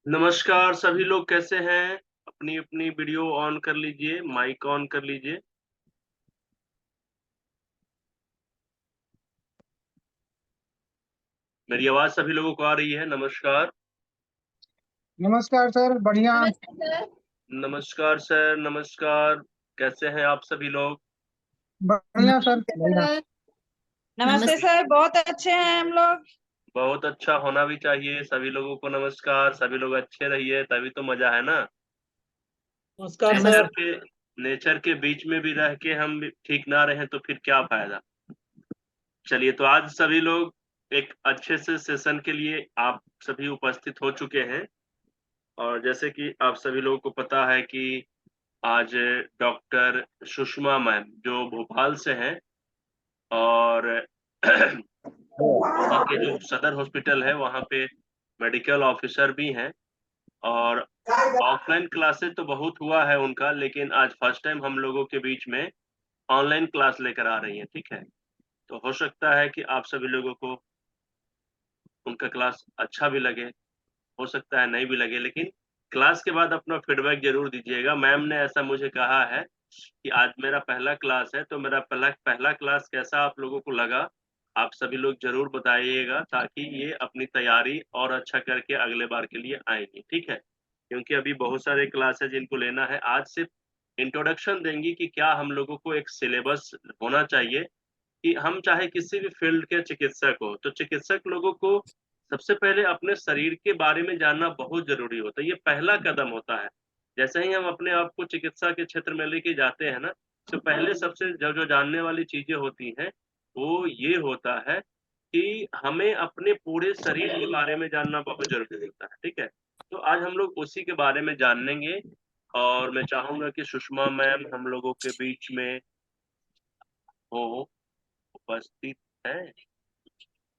नमस्कार सभी लोग कैसे हैं? अपनी-अपनी वीडियो ऑन कर लीजिए, माइक ऑन कर लीजिए। मेरी आवाज़ सभी लोगों को आ रही है? नमस्कार। नमस्कार सर, बढ़िया। नमस्ते सर। नमस्कार सर, नमस्कार। कैसे हैं आप सभी लोग? बढ़िया सर, नमस्ते बढ़िया। सर। नमस्ते सर, बहुत अच्छे हैं हम लोग। बहुत अच्छा होना भी चाहिए, सभी लोगों को नमस्कार, सभी लोग अच्छे रहिए तभी तो मज़ा है ना? नमस्कार नेचर सर। के नेचर के बीच में भी रह के हम भी ठीक ना रहें तो फिर क्या फ़ायदा? चलिए तो आज सभी लोग एक अच्छे से सेशन के लिए आप सभी उपस्थित हो चुके हैं। और जैसे कि आप सभी लोगों को पता है कि आज डॉक्टर सुषमा मैम जो भोपाल से हैं और वहाँ के जो सदर हॉस्पिटल है वहाँ पे मेडिकल ऑफिसर भी हैं और ऑफलाइन क्लासेस तो बहुत हुआ है उनका, लेकिन आज फर्स्ट टाइम हम लोगों के बीच में ऑनलाइन क्लास लेकर आ रही हैं, ठीक है? तो हो सकता है कि आप सभी लोगों को उनका क्लास अच्छा भी लगे, हो सकता है नहीं भी लगे, लेकिन क्लास के बाद अपना फीडबैक ज़रूर दीजिएगा। मैम ने ऐसा मुझे कहा है कि आज मेरा पहला क्लास है, तो मेरा पहला पहला क्लास कैसा आप लोगों को लगा? आप सभी लोग ज़रूर बताइएगा ताकि ये अपनी तैयारी और अच्छा करके अगले बार के लिए आएँगी, ठीक है? क्योंकि अभी बहुत सारे क्लास हैं जिनको लेना है। आज सिर्फ़ इंट्रोडक्शन देंगी कि क्या हम लोगों को एक सिलेबस होना चाहिए कि हम चाहे किसी भी फ़ील्ड के चिकित्सक हो, तो चिकित्सक लोगों को सबसे पहले अपने शरीर के बारे में जानना बहुत ज़रूरी होता है, ये पहला कदम होता है। जैसे ही हम अपने आप को चिकित्सा के क्षेत्र में लेके जाते हैं ना, तो पहले सबसे जो जानने वाली चीज़ें होती हैं, वो ये होता है कि हमें अपने पूरे शरीर के बारे में जानना बहुत ज़रूरी होता है, ठीक है? तो आज हम लोग उसी के बारे में जानेंगे और मैं चाहूँगा कि सुषमा मैम हम लोगों के बीच में हो, उपस्थित हैं।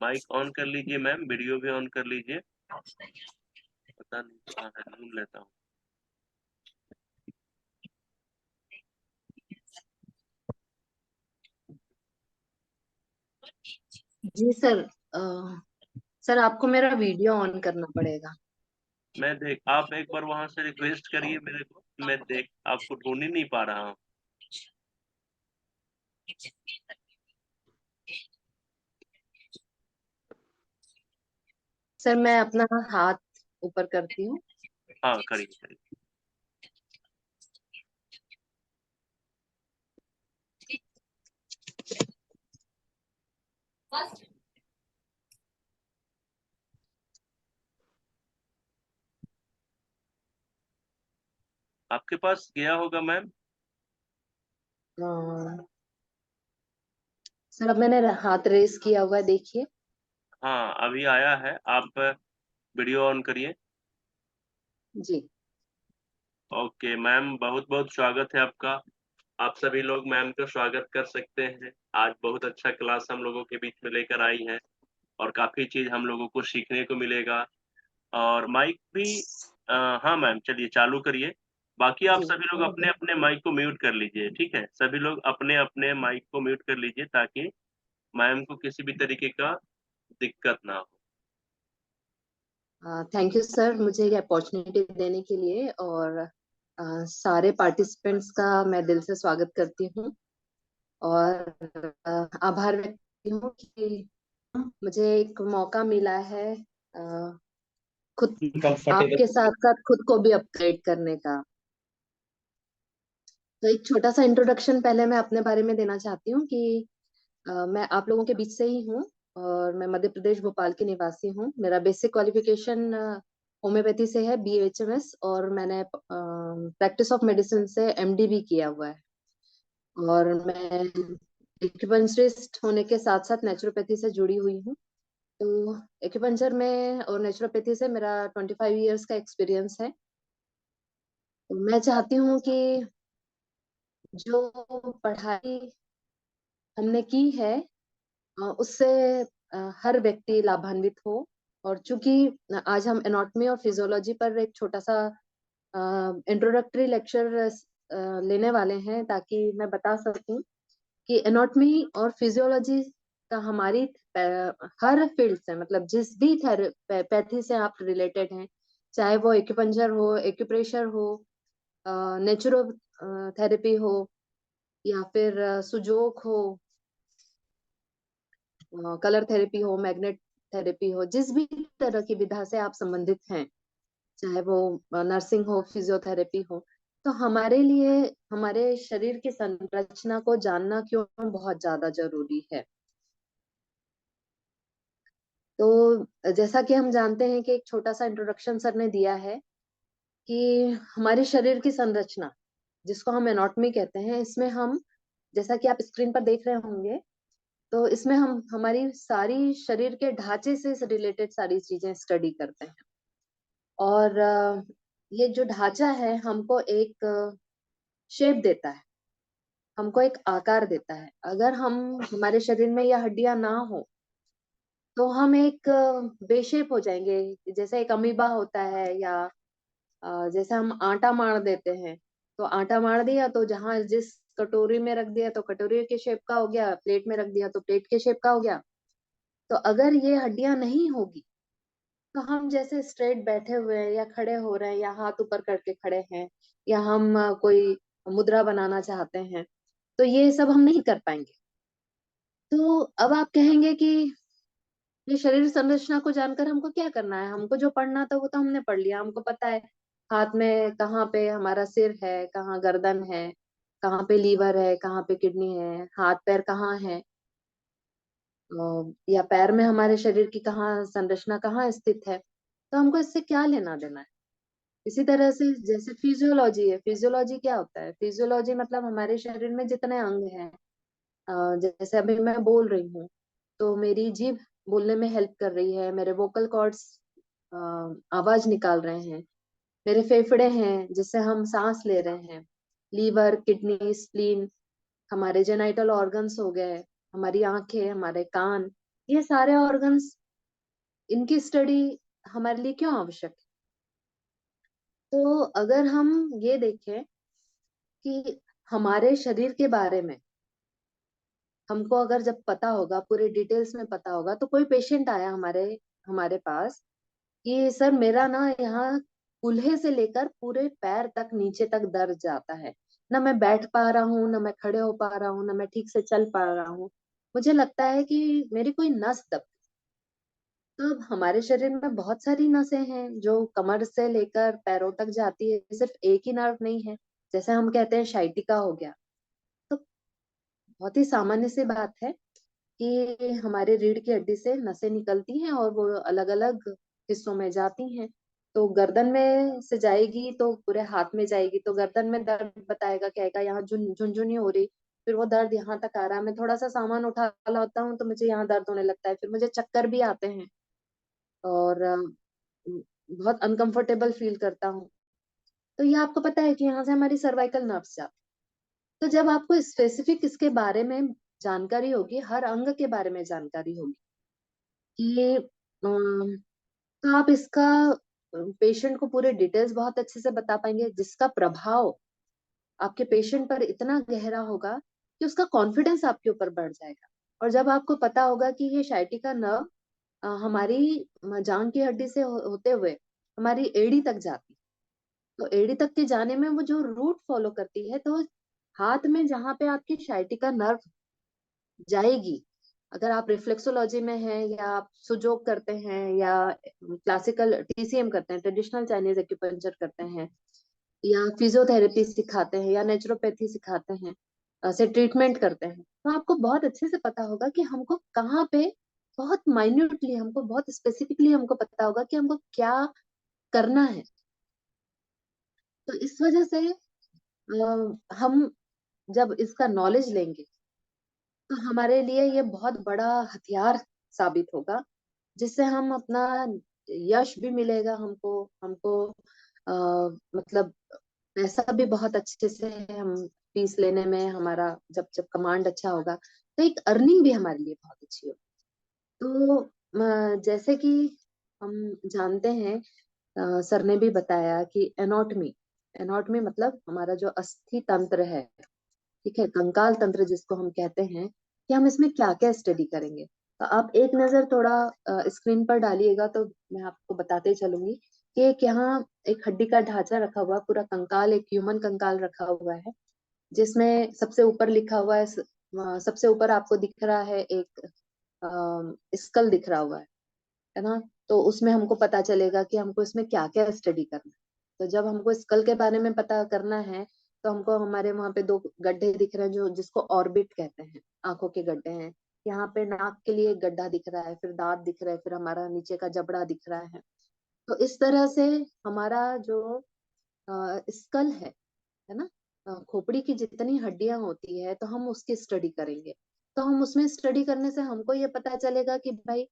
माइक ऑन कर लीजिए मैम, वीडियो भी ऑन कर लीजिए। पता नहीं कहाँ है, ढूँढ लेता हूँ। जी सर। सर आपको मेरा वीडियो ऑन करना पड़ेगा। आप एक बार वहाँ से रिक्वेस्ट करिए मेरे को, मैं आपको ढूँढ ही नहीं पा रहा हूँ। सर मैं अपना हाथ ऊपर करती हूँ। हाँ, करिए, करिए। आपके पास गया होगा मैम? अ, सर अब मैंने हाथ रेस किया हुआ है, देखिए। हाँ, अभी आया है। आप वीडियो ऑन करिए। जी। ओके मैम, बहुत-बहुत स्वागत है आपका। आप सभी लोग मैम का स्वागत कर सकते हैं। आज बहुत अच्छा क्लास हम लोगों के बीच में लेकर आई हैं और काफ़ी चीज़ हम लोगों को सीखने को मिलेगा। और माइक भी हाँ मैम, चलिए चालू करिए। बाकी आप जी सभी लोग अपने-अपने माइक को म्यूट कर लीजिए, ठीक है? सभी लोग अपने-अपने माइक को म्यूट कर लीजिए ताकि मैम को किसी भी तरीके का दिक्कत ना हो। थैंक यू सर, मुझे ये अपॉर्चुनिटी देने के लिए। और सारे पार्टिसिपेंट्स का मैं दिल से स्वागत करती हूँ और आभार व्यक्त करती हूँ कि मुझे एक मौका मिला है खुद आपके साथ साथ खुद को भी अपग्रेड करने का। तो एक छोटा सा इंट्रोडक्शन पहले मैं अपने बारे में देना चाहती हूँ कि मैं आप लोगों के बीच से ही हूँ और मैं मध्य प्रदेश भोपाल की निवासी हूँ। मेरा बेसिक क्वालिफिकेशन होम्योपैथी से है, BHMS, और मैंने प्रैक्टिस ऑफ मेडिसिन से MD भी किया हुआ है। और मैं एक्यूपंक्चरिस्ट होने के साथ साथ नेचुरोपैथी से जुड़ी हुई हूँ। तो एक्यूपंक्चर में और नेचुरोपैथी से मेरा 25 इयर्स का एक्सपीरियंस है। तो मैं चाहती हूँ कि जो पढ़ाई हमने की है उससे हर व्यक्ति लाभान्वित हो। और चूंकि आज हम एनाटॉमी और फिजियोलॉजी पर एक छोटा सा इंट्रोडक्टरी लेक्चर लेने वाले हैं ताकि मैं बता सकूं कि एनाटॉमी और फिजियोलॉजी का हमारी हर फील्ड से, मतलब जिस भी पैथी से आप रिलेटेड हैं, चाहे वो एक्यूपंक्चर हो, एक्यूप्रेशर हो, नेचुरो थेरेपी हो, या फिर सुजोक हो, कलर थेरेपी हो, मैग्नेट थेरेपी हो, जिस भी तरह की विधा से आप संबंधित हैं, चाहे वो नर्सिंग हो, फिजियोथेरेपी हो, तो हमारे लिए हमारे शरीर की संरचना को जानना क्यों बहुत ज्यादा जरूरी है। तो जैसा कि हम जानते हैं कि एक छोटा सा इंट्रोडक्शन सर ने दिया है कि हमारे शरीर की संरचना, जिसको हम एनाटॉमी कहते हैं, इसमें हम, जैसा कि आप स्क्रीन पर देख रहे होंगे, तो इसमें हम हमारी सारी शरीर के ढांचे से रिलेटेड सारी चीजें स्टडी करते हैं। और ये जो ढांचा है हमको एक शेप देता है, हमको एक आकार देता है। अगर हम हमारे शरीर में यह हड्डियां ना हो तो हम एक बेशेप हो जाएंगे, जैसे एक अमीबा होता है, या जैसे हम आटा मार देते हैं, तो आटा मार दिया तो जहां जिस कटोरी में रख दिया तो कटोरी के शेप का हो गया, प्लेट में रख दिया तो प्लेट के शेप का हो गया। तो अगर ये हड्डियां नहीं होगी तो हम जैसे स्ट्रेट बैठे हुए हैं या खड़े हो रहे हैं या हाथ ऊपर करके खड़े हैं, या हम कोई मुद्रा बनाना चाहते हैं, तो ये सब हम नहीं कर पाएंगे। तो अब आप कहेंगे कि ये शरीर संरचना को जानकर हमको क्या करना है? हमको जो पढ़ना था वो तो हमने पढ़ लिया, हमको पता है हाथ में कहाँ पे हमारा सिर है, कहाँ गर्दन है, कहाँ पे लीवर है, कहाँ पे किडनी है, हाथ पैर कहाँ है, या पैर में हमारे शरीर की कहाँ संरचना कहाँ स्थित है। तो हमको इससे क्या लेना देना है? इसी तरह से जैसे फिजियोलॉजी है, फिजियोलॉजी क्या होता है? फिजियोलॉजी मतलब हमारे शरीर में जितने अंग हैं, जैसे अभी मैं बोल रही हूँ तो मेरी जीभ बोलने में हेल्प कर रही है, मेरे वोकल कॉर्ड्स आवाज निकाल रहे हैं, मेरे फेफड़े हैं जिससे हम सांस ले रहे हैं, लीवर, किडनी, स्प्लीन, हमारे जेनाइटल ऑर्गन्स हो गए, हमारी आंखें, हमारे कान, ये सारे ऑर्गन्स, इनकी स्टडी हमारे लिए क्यों आवश्यक है? तो अगर हम ये देखें कि हमारे शरीर के बारे में हमको अगर जब पता होगा, पूरे डिटेल्स में पता होगा, तो कोई पेशेंट आया हमारे हमारे पास कि सर मेरा ना यहाँ कूल्हे से लेकर पूरे पैर तक नीचे तक दर्द जाता है, ना मैं बैठ पा रहा हूँ, ना मैं खड़े हो पा रहा हूँ, ना मैं ठीक से चल पा रहा हूँ, मुझे लगता है कि मेरी कोई नस दब। तो अब हमारे शरीर में बहुत सारी नसें हैं जो कमर से लेकर पैरों तक जाती है, सिर्फ एक ही नर्व नहीं है। जैसे हम कहते हैं शाइटिका हो गया, तो बहुत ही सामान्य सी बात है कि हमारे रीढ़ की हड्डी से नसें निकलती हैं और वो अलग अलग हिस्सों में जाती हैं। तो गर्दन में से जाएगी तो पूरे हाथ में जाएगी, तो गर्दन में दर्द बताएगा, कहेगा यहाँ झुनझुनी हो रही, फिर वो दर्द यहाँ तक आ रहा है, मैं थोड़ा सा सामान उठा लाता हूँ तो मुझे यहाँ दर्द होने लगता है, फिर मुझे चक्कर भी आते हैं और बहुत अनकंफर्टेबल फील करता हूँ। तो ये आपको पता है कि यहाँ से हमारी सर्वाइकल नर्व्स जाती। तो जब आपको स्पेसिफिक इसके बारे में जानकारी होगी, हर अंग के बारे में जानकारी होगी कि तो आप इसका पेशेंट को पूरे डिटेल्स बहुत अच्छे से बता पाएंगे, जिसका प्रभाव आपके पेशेंट पर इतना गहरा होगा कि उसका कॉन्फिडेंस आपके ऊपर बढ़ जाएगा। और जब आपको पता होगा कि ये शाइटिका नर्व हमारी जांग की हड्डी से होते हुए हमारी एड़ी तक जाती, तो एड़ी तक के जाने में वो जो रूट फॉलो करती है, तो हाथ में जहाँ पे आपकी शाइटिका नर्व जाएगी, अगर आप रिफ्लेक्सोलॉजी में हैं या आप सुजोग करते हैं या क्लासिकल टीसीएम करते हैं, ट्रेडिशनल चाइनीज एक्यूपंक्चर करते हैं, या फिजियोथेरेपी सिखाते हैं या नेचुरोपैथी सिखाते हैं, से ट्रीटमेंट करते हैं, तो आपको बहुत अच्छे से पता होगा कि हमको कहाँ पे बहुत माइन्यूटली, हमको बहुत स्पेसिफिकली हमको पता होगा कि हमको क्या करना है। तो इस वजह से हम जब इसका नॉलेज लेंगे तो हमारे लिए ये बहुत बड़ा हथियार साबित होगा, जिससे हम अपना यश भी मिलेगा हमको, हमको मतलब पैसा भी बहुत अच्छे से हम फीस लेने में, हमारा जब जब कमांड अच्छा होगा तो एक अर्निंग भी हमारे लिए बहुत अच्छी होगी। तो जैसे कि हम जानते हैं, सर ने भी बताया कि एनाटॉमी, एनाटॉमी मतलब हमारा जो अस्थि तंत्र है, ठीक है, कंकाल तंत्र जिसको हम कहते हैं, कि हम इसमें क्या क्या स्टडी करेंगे। तो आप एक नजर थोड़ा स्क्रीन पर डालिएगा तो मैं आपको बताते चलूंगी कि एक यहाँ एक हड्डी का ढांचा रखा हुआ है, पूरा कंकाल, एक ह्यूमन कंकाल रखा हुआ है, जिसमें सबसे ऊपर लिखा हुआ है, सबसे ऊपर आपको दिख रहा है एक स्कल दिख रहा हुआ है ना। तो उसमें हमको पता चलेगा कि हमको इसमें क्या क्या स्टडी करना है। तो जब हमको स्कल के बारे में पता करना है, तो हमको हमारे वहां पे 2 गड्ढे दिख रहे हैं, जो जिसको ऑर्बिट कहते हैं, आंखों के गड्ढे हैं। यहाँ पे नाक के लिए एक गड्ढा दिख रहा है, फिर दांत दिख रहा है, फिर हमारा नीचे का जबड़ा दिख रहा है। तो इस तरह से हमारा जो स्कल है ना, खोपड़ी की जितनी हड्डियां होती है, तो हम उसकी स्टडी करेंगे। तो हम उसमें स्टडी करने से हमको ये पता चलेगा कि भाई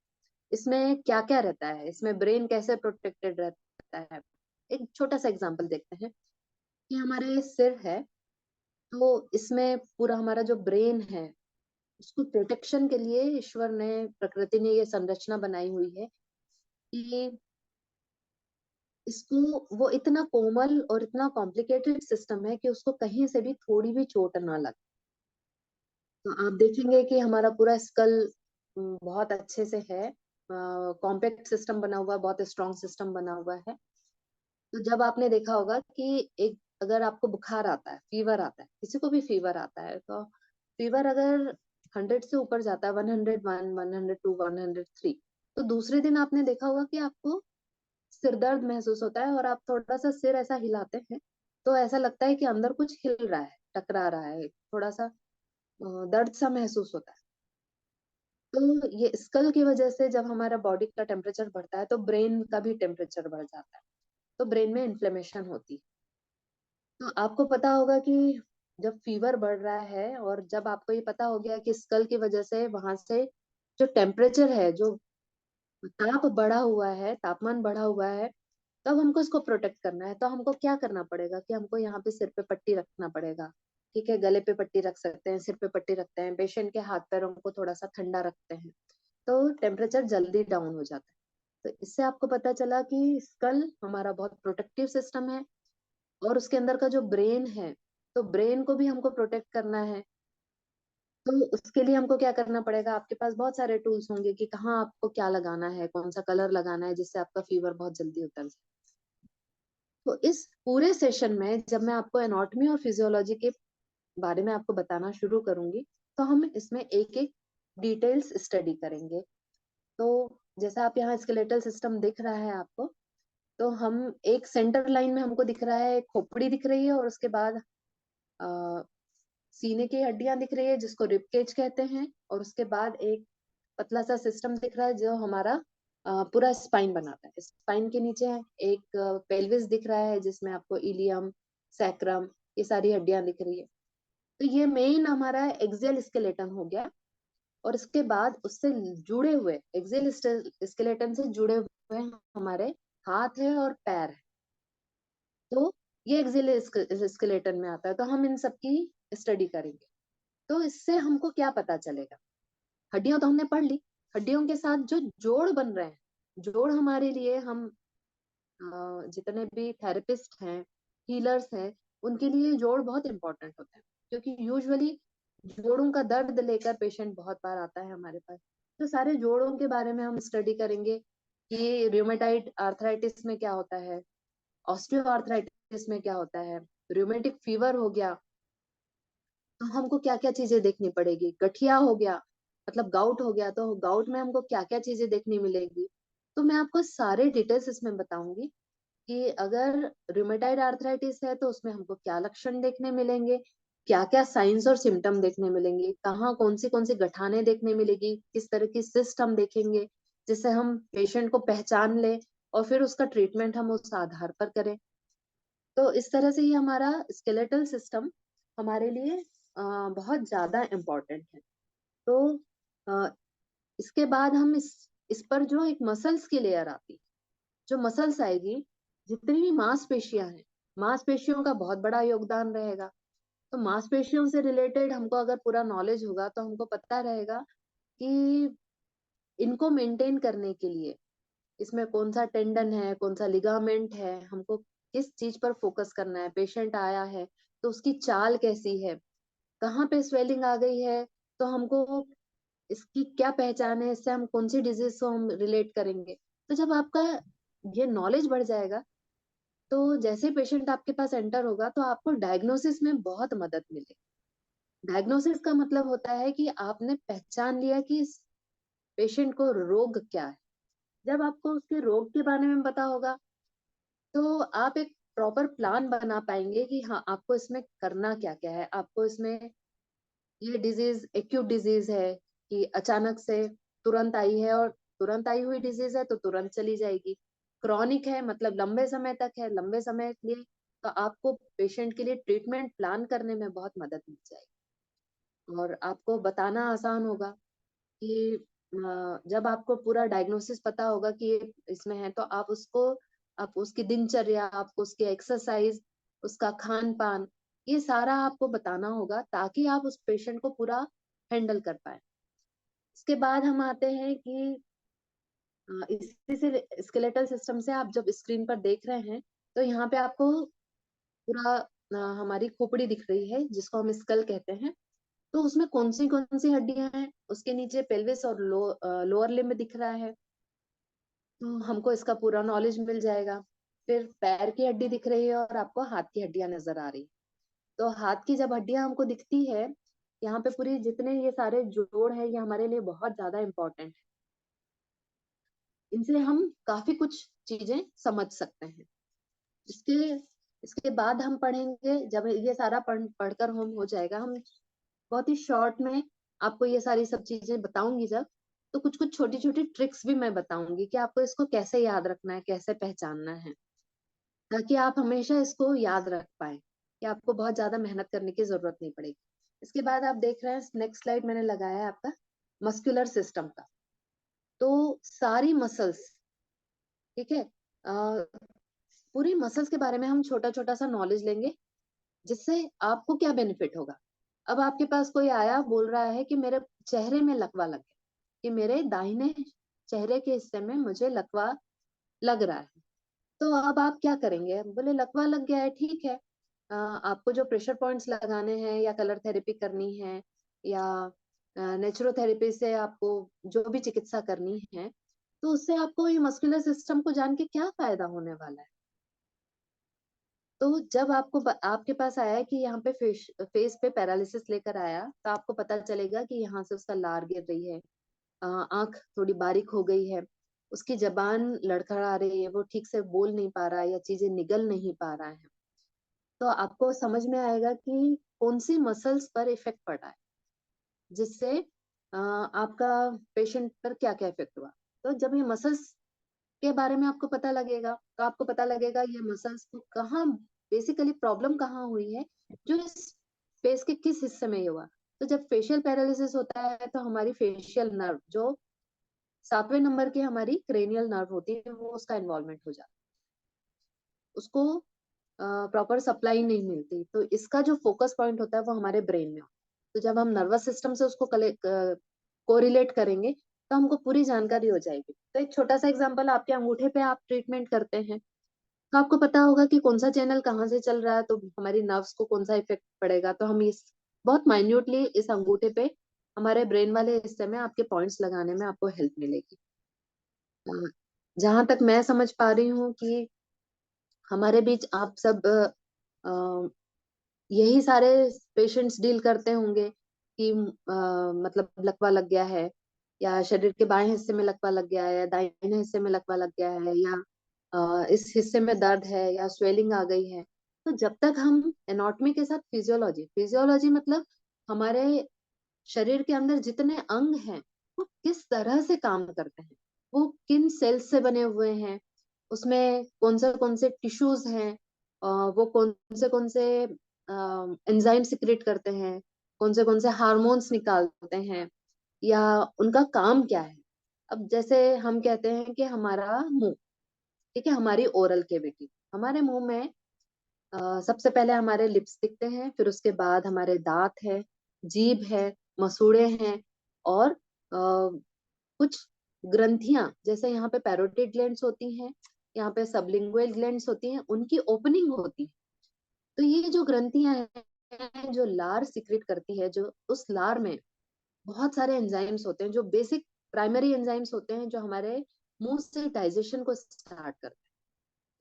इसमें क्या क्या रहता है, इसमें ब्रेन कैसे प्रोटेक्टेड रहता है। एक छोटा सा एग्जांपल देखते हैं कि हमारे सिर है, तो इसमें पूरा हमारा जो ब्रेन है, उसको प्रोटेक्शन के लिए ईश्वर ने, प्रकृति ने ये संरचना बनाई हुई है कि इसको, वो इतना कोमल और इतना कॉम्प्लिकेटेड सिस्टम है कि उसको कहीं से भी थोड़ी भी चोट ना लगे। तो आप देखेंगे कि हमारा पूरा स्कल बहुत अच्छे से है, कॉम्पैक्ट सिस्टम बना हुआ है, बहुत स्ट्रॉन्ग सिस्टम बना हुआ है। तो जब आपने देखा होगा कि एक, अगर आपको बुखार आता है, फीवर आता है, किसी को भी फीवर आता है, तो फीवर अगर 100 से ऊपर जाता है, 101, 102, 103, तो दूसरे दिन आपने देखा होगा कि आपको सिर दर्द महसूस होता है, और आप थोड़ा सा सिर ऐसा हिलाते हैं, तो ऐसा लगता है कि अंदर कुछ हिल रहा है, टकरा रहा है, थोड़ा सा दर्द सा महसूस होता है। तो ये स्कल की वजह से जब हमारा बॉडी का टेम्परेचर बढ़ता है, तो ब्रेन का भी टेम्परेचर बढ़ जाता है, तो ब्रेन में इन्फ्लेमेशन होती है। तो आपको पता होगा कि जब फीवर बढ़ रहा है, और जब आपको ये पता हो गया कि स्कल की वजह से वहां से जो टेम्परेचर है, जो ताप बढ़ा हुआ है, तापमान बढ़ा हुआ है, तब हमको इसको प्रोटेक्ट करना है। तो हमको क्या करना पड़ेगा कि हमको यहाँ पे सिर पे पट्टी रखना पड़ेगा। ठीक है, गले पे पट्टी रख सकते हैं, सिर पे पट्टी रखते हैं, पेशेंट के हाथ पैरों को थोड़ा सा ठंडा रखते हैं, तो टेम्परेचर जल्दी डाउन हो जाता है। तो इससे आपको पता चला कि स्कल हमारा बहुत प्रोटेक्टिव सिस्टम है, और उसके अंदर का जो ब्रेन है, तो ब्रेन को भी हमको प्रोटेक्ट करना है। तो उसके लिए हमको क्या करना पड़ेगा, आपके पास बहुत सारे टूल्स होंगे कि कहाँ आपको क्या लगाना है, कौन सा कलर लगाना है, जिससे आपका फीवर बहुत जल्दी उतर जाए। तो इस पूरे सेशन में जब मैं आपको एनाटॉमी और फिजियोलॉजी के बारे में आपको बताना शुरू करूंगी, तो हम इसमें एक एक डिटेल्स स्टडी करेंगे। तो जैसा आप यहाँ स्केलेटल सिस्टम दिख रहा है आपको, तो हम एक सेंटर लाइन में हमको दिख रहा है, एक खोपड़ी दिख रही है, और उसके बाद सीने की हड्डियां दिख रही है, जिसको रिब केज कहते हैं, और उसके बाद एक पतला सा सिस्टम दिख रहा है, जो हमारा पूरा स्पाइन बनाता है। स्पाइन के नीचे एक पेल्विस दिख रहा है, जिसमें आपको इलियम, सैक्रम, ये सारी हड्डियां दिख रही है। तो ये मेन हमारा एक्सियल स्केलेटन हो गया, और इसके बाद उससे जुड़े हुए, एक्सियल स्केलेटन से जुड़े हुए हमारे हाथ है और पैर है, तो ये एक्सियल स्केलेटन में आता है। तो हम इन सब की स्टडी करेंगे। तो इससे हमको क्या पता चलेगा, हड्डियां तो हमने पढ़ ली, हड्डियों के साथ जो जोड़ बन रहे हैं, जोड़ हमारे लिए, हम जितने भी थेरेपिस्ट हैं, हीलर्स हैं, उनके लिए जोड़ बहुत इंपॉर्टेंट होता है, क्योंकि यूजुअली जोड़ों का दर्द लेकर पेशेंट बहुत बार आता है हमारे पास। तो सारे जोड़ों के बारे में हम स्टडी करेंगे कि रूमेटाइड आर्थराइटिस में क्या होता है, ऑस्टियो आर्थराइटिस में क्या होता है, रूमेटिक फीवर हो गया, तो हमको क्या क्या चीजें देखनी पड़ेगी, गठिया हो गया, मतलब गाउट हो गया, तो गाउट में हमको क्या क्या चीजें देखने मिलेंगी। तो मैं आपको सारे डिटेल्स इसमें बताऊंगी कि अगर रूमेटाइड आर्थराइटिस है, तो उसमें हमको क्या लक्षण देखने मिलेंगे, क्या क्या साइंस और सिम्टम देखने मिलेंगे, कहाँ कौन सी गठाने देखने मिलेगी, किस तरह की सिस्ट हम देखेंगे, जिससे हम पेशेंट को पहचान ले, और फिर उसका ट्रीटमेंट हम उस आधार पर करें। तो इस तरह से ये हमारा स्केलेटल सिस्टम हमारे लिए बहुत ज्यादा इम्पोर्टेंट है। तो अ, इसके बाद हम इस पर जो एक मसल्स की लेयर आती है, जो मसल्स आएगी, जितनी भी मांसपेशियां हैं, मांसपेशियों का बहुत बड़ा योगदान रहेगा। तो मांसपेशियों से रिलेटेड हमको अगर पूरा नॉलेज होगा, तो हमको पता रहेगा कि इनको मेंटेन करने के लिए इसमें कौन सा टेंडन है, कौन सा लिगामेंट है, हमको किस चीज पर फोकस करना है। पेशेंट आया है, तो उसकी चाल कैसी है, कहाँ पे स्वेलिंग आ गई है, तो हमको इसकी क्या पहचान है, इससे हम कौन सी डिजीज को हम रिलेट करेंगे। तो जब आपका ये नॉलेज बढ़ जाएगा, तो जैसे पेशेंट आपके पास एंटर होगा तो आपको डायग्नोसिस में बहुत मदद मिलेगी। डायग्नोसिस का मतलब होता है कि आपने पहचान लिया कि इस पेशेंट को रोग क्या है। जब आपको उसके रोग के बारे में पता होगा तो आप एक प्रॉपर प्लान बना पाएंगे कि हाँ आपको इसमें करना क्या क्या है। आपको इसमें, ये डिजीज एक्यूट डिजीज है कि अचानक से तुरंत आई है और तुरंत आई हुई डिजीज है तो तुरंत चली जाएगी। क्रॉनिक है मतलब लंबे समय तक है, लंबे समय के लिए, तो आपको पेशेंट के लिए ट्रीटमेंट प्लान करने में बहुत मदद मिल जाएगी। और आपको बताना आसान होगा कि जब आपको पूरा डायग्नोसिस पता होगा कि ये इसमें है, तो आप उसकी दिनचर्या, आपको उसकी एक्सरसाइज, उसका खान पान, ये सारा आपको बताना होगा ताकि आप उस पेशेंट को पूरा हैंडल कर पाए। इसके बाद हम आते हैं कि इसी से स्केलेटल सिस्टम से आप जब स्क्रीन पर देख रहे हैं तो यहाँ पे आपको पूरा हमारी खोपड़ी दिख रही है जिसको हम स्कल कहते हैं। तो उसमें कौन सी हड्डियां हैं, उसके नीचे पेल्विस और लोअर लिम्ब दिख रहा है, तो हमको इसका पूरा नॉलेज मिल जाएगा। फिर पैर की हड्डी दिख रही है और आपको हाथ की हड्डियां नजर आ रही। तो हाथ की जब हड्डियां हमको दिखती है, यहाँ पे पूरी जितने ये सारे जोड़ है ये हमारे लिए बहुत ज्यादा इम्पोर्टेंट है। इनसे हम काफी कुछ चीजें समझ सकते हैं। इसके इसके बाद हम पढ़ेंगे, जब ये सारा पढ़कर हम हो जाएगा, हम बहुत ही शॉर्ट में आपको ये सारी सब चीजें बताऊंगी जब, तो कुछ कुछ छोटी छोटी ट्रिक्स भी मैं बताऊंगी कि आपको इसको कैसे याद रखना है, कैसे पहचानना है, ताकि आप हमेशा इसको याद रख पाए कि आपको बहुत ज्यादा मेहनत करने की जरूरत नहीं पड़ेगी। इसके बाद आप देख रहे हैं नेक्स्ट स्लाइड मैंने लगाया है आपका मस्कुलर सिस्टम का। तो सारी मसल्स, ठीक है, पूरी मसल्स के बारे में हम छोटा छोटा सा नॉलेज लेंगे जिससे आपको क्या बेनिफिट होगा। अब आपके पास कोई आया बोल रहा है कि मेरे चेहरे में लकवा लग गया, कि मेरे दाहिने चेहरे के हिस्से में मुझे लकवा लग रहा है, तो अब आप क्या करेंगे? बोले लकवा लग गया है, ठीक है, आपको जो प्रेशर पॉइंट्स लगाने हैं या कलर थेरेपी करनी है या नेचुरोथेरेपी से आपको जो भी चिकित्सा करनी है, तो उससे आपको ये मस्कुलर सिस्टम को जान के क्या फायदा होने वाला है। तो जब आपके पास आया है कि यहाँ पे फेस पे पैरालिसिस लेकर आया, तो आपको पता चलेगा कि यहाँ से उसका लार गिर रही है, आंख थोड़ी बारीक हो गई है, उसकी जबान लड़खड़ा रही है, वो ठीक से बोल नहीं पा रहा है या चीजें निगल नहीं पा रहा है। तो आपको समझ में आएगा कि कौन सी मसल्स पर इफेक्ट पड़ा है, जिससे आपका पेशेंट पर क्या क्या इफेक्ट हुआ। तो जब ये मसल्स के बारे में आपको पता लगेगा तो आपको पता लगेगा ये मसल्स को कहाँ, बेसिकली प्रॉब्लम कहाँ हुई है, जो इस फेस के किस हिस्से में ये हुआ। तो जब फेशियल पैरालिसिस होता है तो हमारी फेशियल नर्व, जो 7वें नंबर की हमारी क्रेनियल नर्व होती है, वो उसका इन्वॉल्वमेंट हो जाता है, उसको प्रॉपर सप्लाई नहीं मिलती, तो इसका जो फोकस पॉइंट होता है वो हमारे ब्रेन में होता है। तो जब हम नर्वस सिस्टम से उसको कोरिलेट करेंगे तो हमको पूरी जानकारी हो जाएगी। तो एक छोटा सा एग्जांपल, आपके अंगूठे पे आप ट्रीटमेंट करते हैं तो आपको पता होगा कि कौन सा चैनल कहाँ से चल रहा है, तो हमारी नर्व्स को कौन सा इफेक्ट पड़ेगा। तो हम इस बहुत माइन्यूटली इस अंगूठे पे हमारे ब्रेन वाले हिस्से में आपके पॉइंट्स लगाने में आपको हेल्प मिलेगी। जहां तक मैं समझ पा रही हूँ कि हमारे बीच आप सब यही सारे पेशेंट्स डील करते होंगे कि मतलब लकवा लग गया है, या शरीर के बाएं हिस्से में लकवा लग गया है, या दाहिने हिस्से में लकवा लग गया है, या इस हिस्से में दर्द है या स्वेलिंग आ गई है। तो जब तक हम एनाटॉमी के साथ फिजियोलॉजी, फिजियोलॉजी मतलब हमारे शरीर के अंदर जितने अंग हैं वो किस तरह से काम करते हैं, वो किन सेल्स से बने हुए हैं, उसमें कौन से टिश्यूज हैं, वो कौन से एंजाइम सिक्रेट करते हैं, कौन से हार्मोन्स निकालते हैं, या उनका काम क्या है। अब जैसे हम कहते हैं कि हमारा मुंह, ठीक है, हमारी ओरल कैविटी, हमारे मुंह में सबसे पहले हमारे लिप्स दिखते हैं, फिर उसके बाद हमारे दांत है, जीभ है, मसूड़े हैं, और कुछ ग्रंथियां, जैसे यहाँ पे पैरोटिड ग्लैंड्स होती हैं, यहाँ पे सबलिंगुअल ग्लैंड्स होती हैं, उनकी ओपनिंग होती है। तो ये जो ग्रंथियां हैं जो लार सिक्रेट करती है, जो उस लार में बहुत सारे एंजाइम्स होते हैं, जो बेसिक प्राइमरी एंजाइम्स होते हैं जो हमारे मुंह से डाइजेशन को स्टार्ट करता है।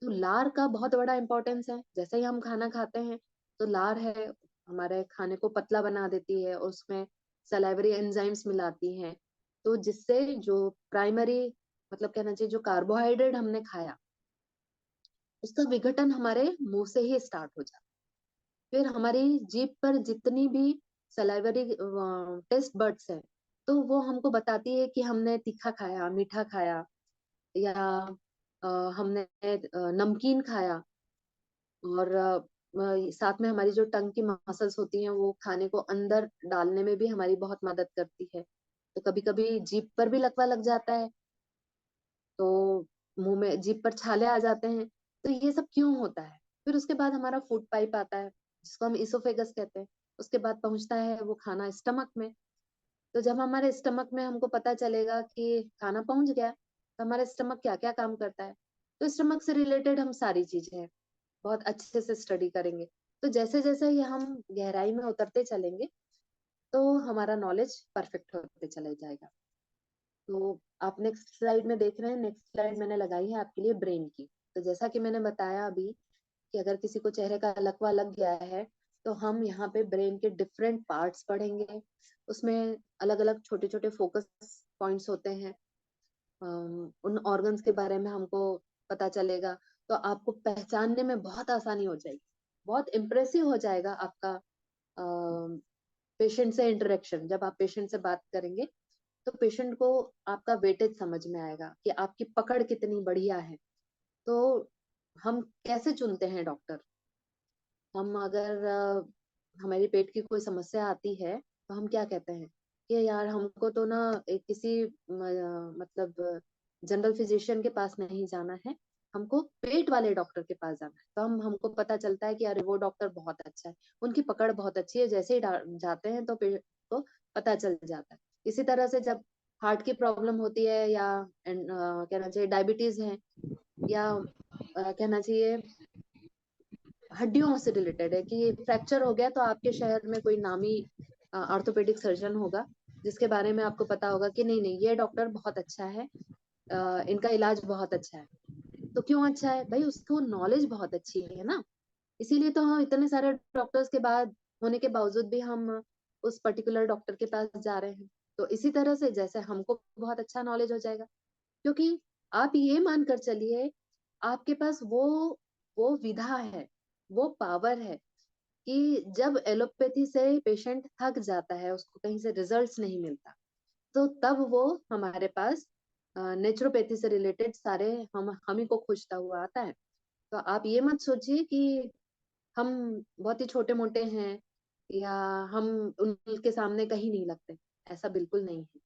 तो लार का बहुत बड़ा इंपॉर्टेंस है। जैसे ही हम खाना खाते हैं तो लार है हमारे खाने को पतला बना देती है, और उसमें सलाइवरी एंजाइम्स मिलाती हैं, तो जिससे जो प्राइमरी मतलब कहना चाहिए जो कार्बोहाइड्रेट हमने खाया उसका विघटन हमारे मुंह से ही स्टार्ट हो जाता है। फिर हमारी जीभ पर जितनी भी सलाइवरी टेस्ट बर्ड्स है तो वो हमको बताती है कि हमने तीखा खाया, मीठा खाया, या हमने नमकीन खाया। और साथ में हमारी जो टंग की मसल्स होती हैं वो खाने को अंदर डालने में भी हमारी बहुत मदद करती है। तो कभी कभी जीभ पर भी लकवा लग जाता है, तो मुंह में जीभ पर छाले आ जाते हैं। तो ये सब क्यों होता है? फिर उसके बाद हमारा फूड पाइप आता है जिसको हम इसोफेगस कहते हैं। उसके बाद पहुंचता है वो खाना स्टमक में। तो जब हमारे स्टमक में हमको पता चलेगा कि खाना पहुंच गया, तो हमारा स्टमक क्या क्या काम करता है, तो स्टमक से रिलेटेड हम सारी चीजें बहुत अच्छे से स्टडी करेंगे। तो जैसे जैसे ये हम गहराई में उतरते चलेंगे तो हमारा नॉलेज परफेक्ट होते चले जाएगा। तो आप नेक्स्ट स्लाइड में देख रहे हैं, नेक्स्ट स्लाइड मैंने लगाई है आपके लिए ब्रेन की। तो जैसा कि मैंने बताया अभी कि अगर किसी को चेहरे का लकवा लग गया है तो हम यहाँ पे ब्रेन के डिफरेंट पार्ट्स पढ़ेंगे। उसमें अलग अलग छोटे छोटे फोकस पॉइंट्स होते हैं। उन ऑर्गन्स के बारे में हमको पता चलेगा, तो आपको पहचानने में बहुत आसानी हो जाएगी। बहुत इम्प्रेसिव हो जाएगा आपका पेशेंट से इंटरेक्शन। जब आप पेशेंट से बात करेंगे तो पेशेंट को आपका वेटेज समझ में आएगा कि आपकी पकड़ कितनी बढ़िया है। तो हम कैसे चुनते हैं डॉक्टर? हम अगर हमारी पेट की कोई समस्या आती है तो हम क्या कहते हैं कि यार हमको तो ना एक किसी मतलब जनरल फिजिशियन के पास नहीं जाना है, हमको पेट वाले डॉक्टर के पास जाना है। तो हमको पता चलता है कि अरे वो डॉक्टर बहुत अच्छा है, उनकी पकड़ बहुत अच्छी है, जैसे ही जाते हैं तो पेट को पता चल जाता है। इसी तरह से जब हार्ट की प्रॉब्लम होती है या कहना चाहिए डायबिटीज है, या कहना चाहिए हड्डियों से रिलेटेड है कि फ्रैक्चर हो गया, तो आपके शहर में कोई नामी ऑर्थोपेडिक सर्जन होगा जिसके बारे में आपको पता होगा कि नहीं नहीं ये डॉक्टर बहुत अच्छा है, इनका इलाज बहुत अच्छा है। तो क्यों अच्छा है भाई? उसको नॉलेज बहुत अच्छी है ना। इसीलिए तो हम इतने सारे डॉक्टर्स के बाद होने के बावजूद भी हम उस पर्टिकुलर डॉक्टर के पास जा रहे हैं। तो इसी तरह से जैसे हमको बहुत अच्छा नॉलेज हो जाएगा, क्योंकि आप ये मानकर चलिए आपके पास वो विधा है, वो पावर है कि जब एलोपैथी से पेशेंट थक जाता है, उसको कहीं से रिजल्ट्स नहीं मिलता, तो तब वो हमारे पास नेचुरोपैथी से रिलेटेड सारे हम ही को खोजता हुआ आता है। तो आप ये मत सोचिए कि हम बहुत ही छोटे मोटे हैं या हम उनके सामने कहीं नहीं लगते, ऐसा बिल्कुल नहीं है।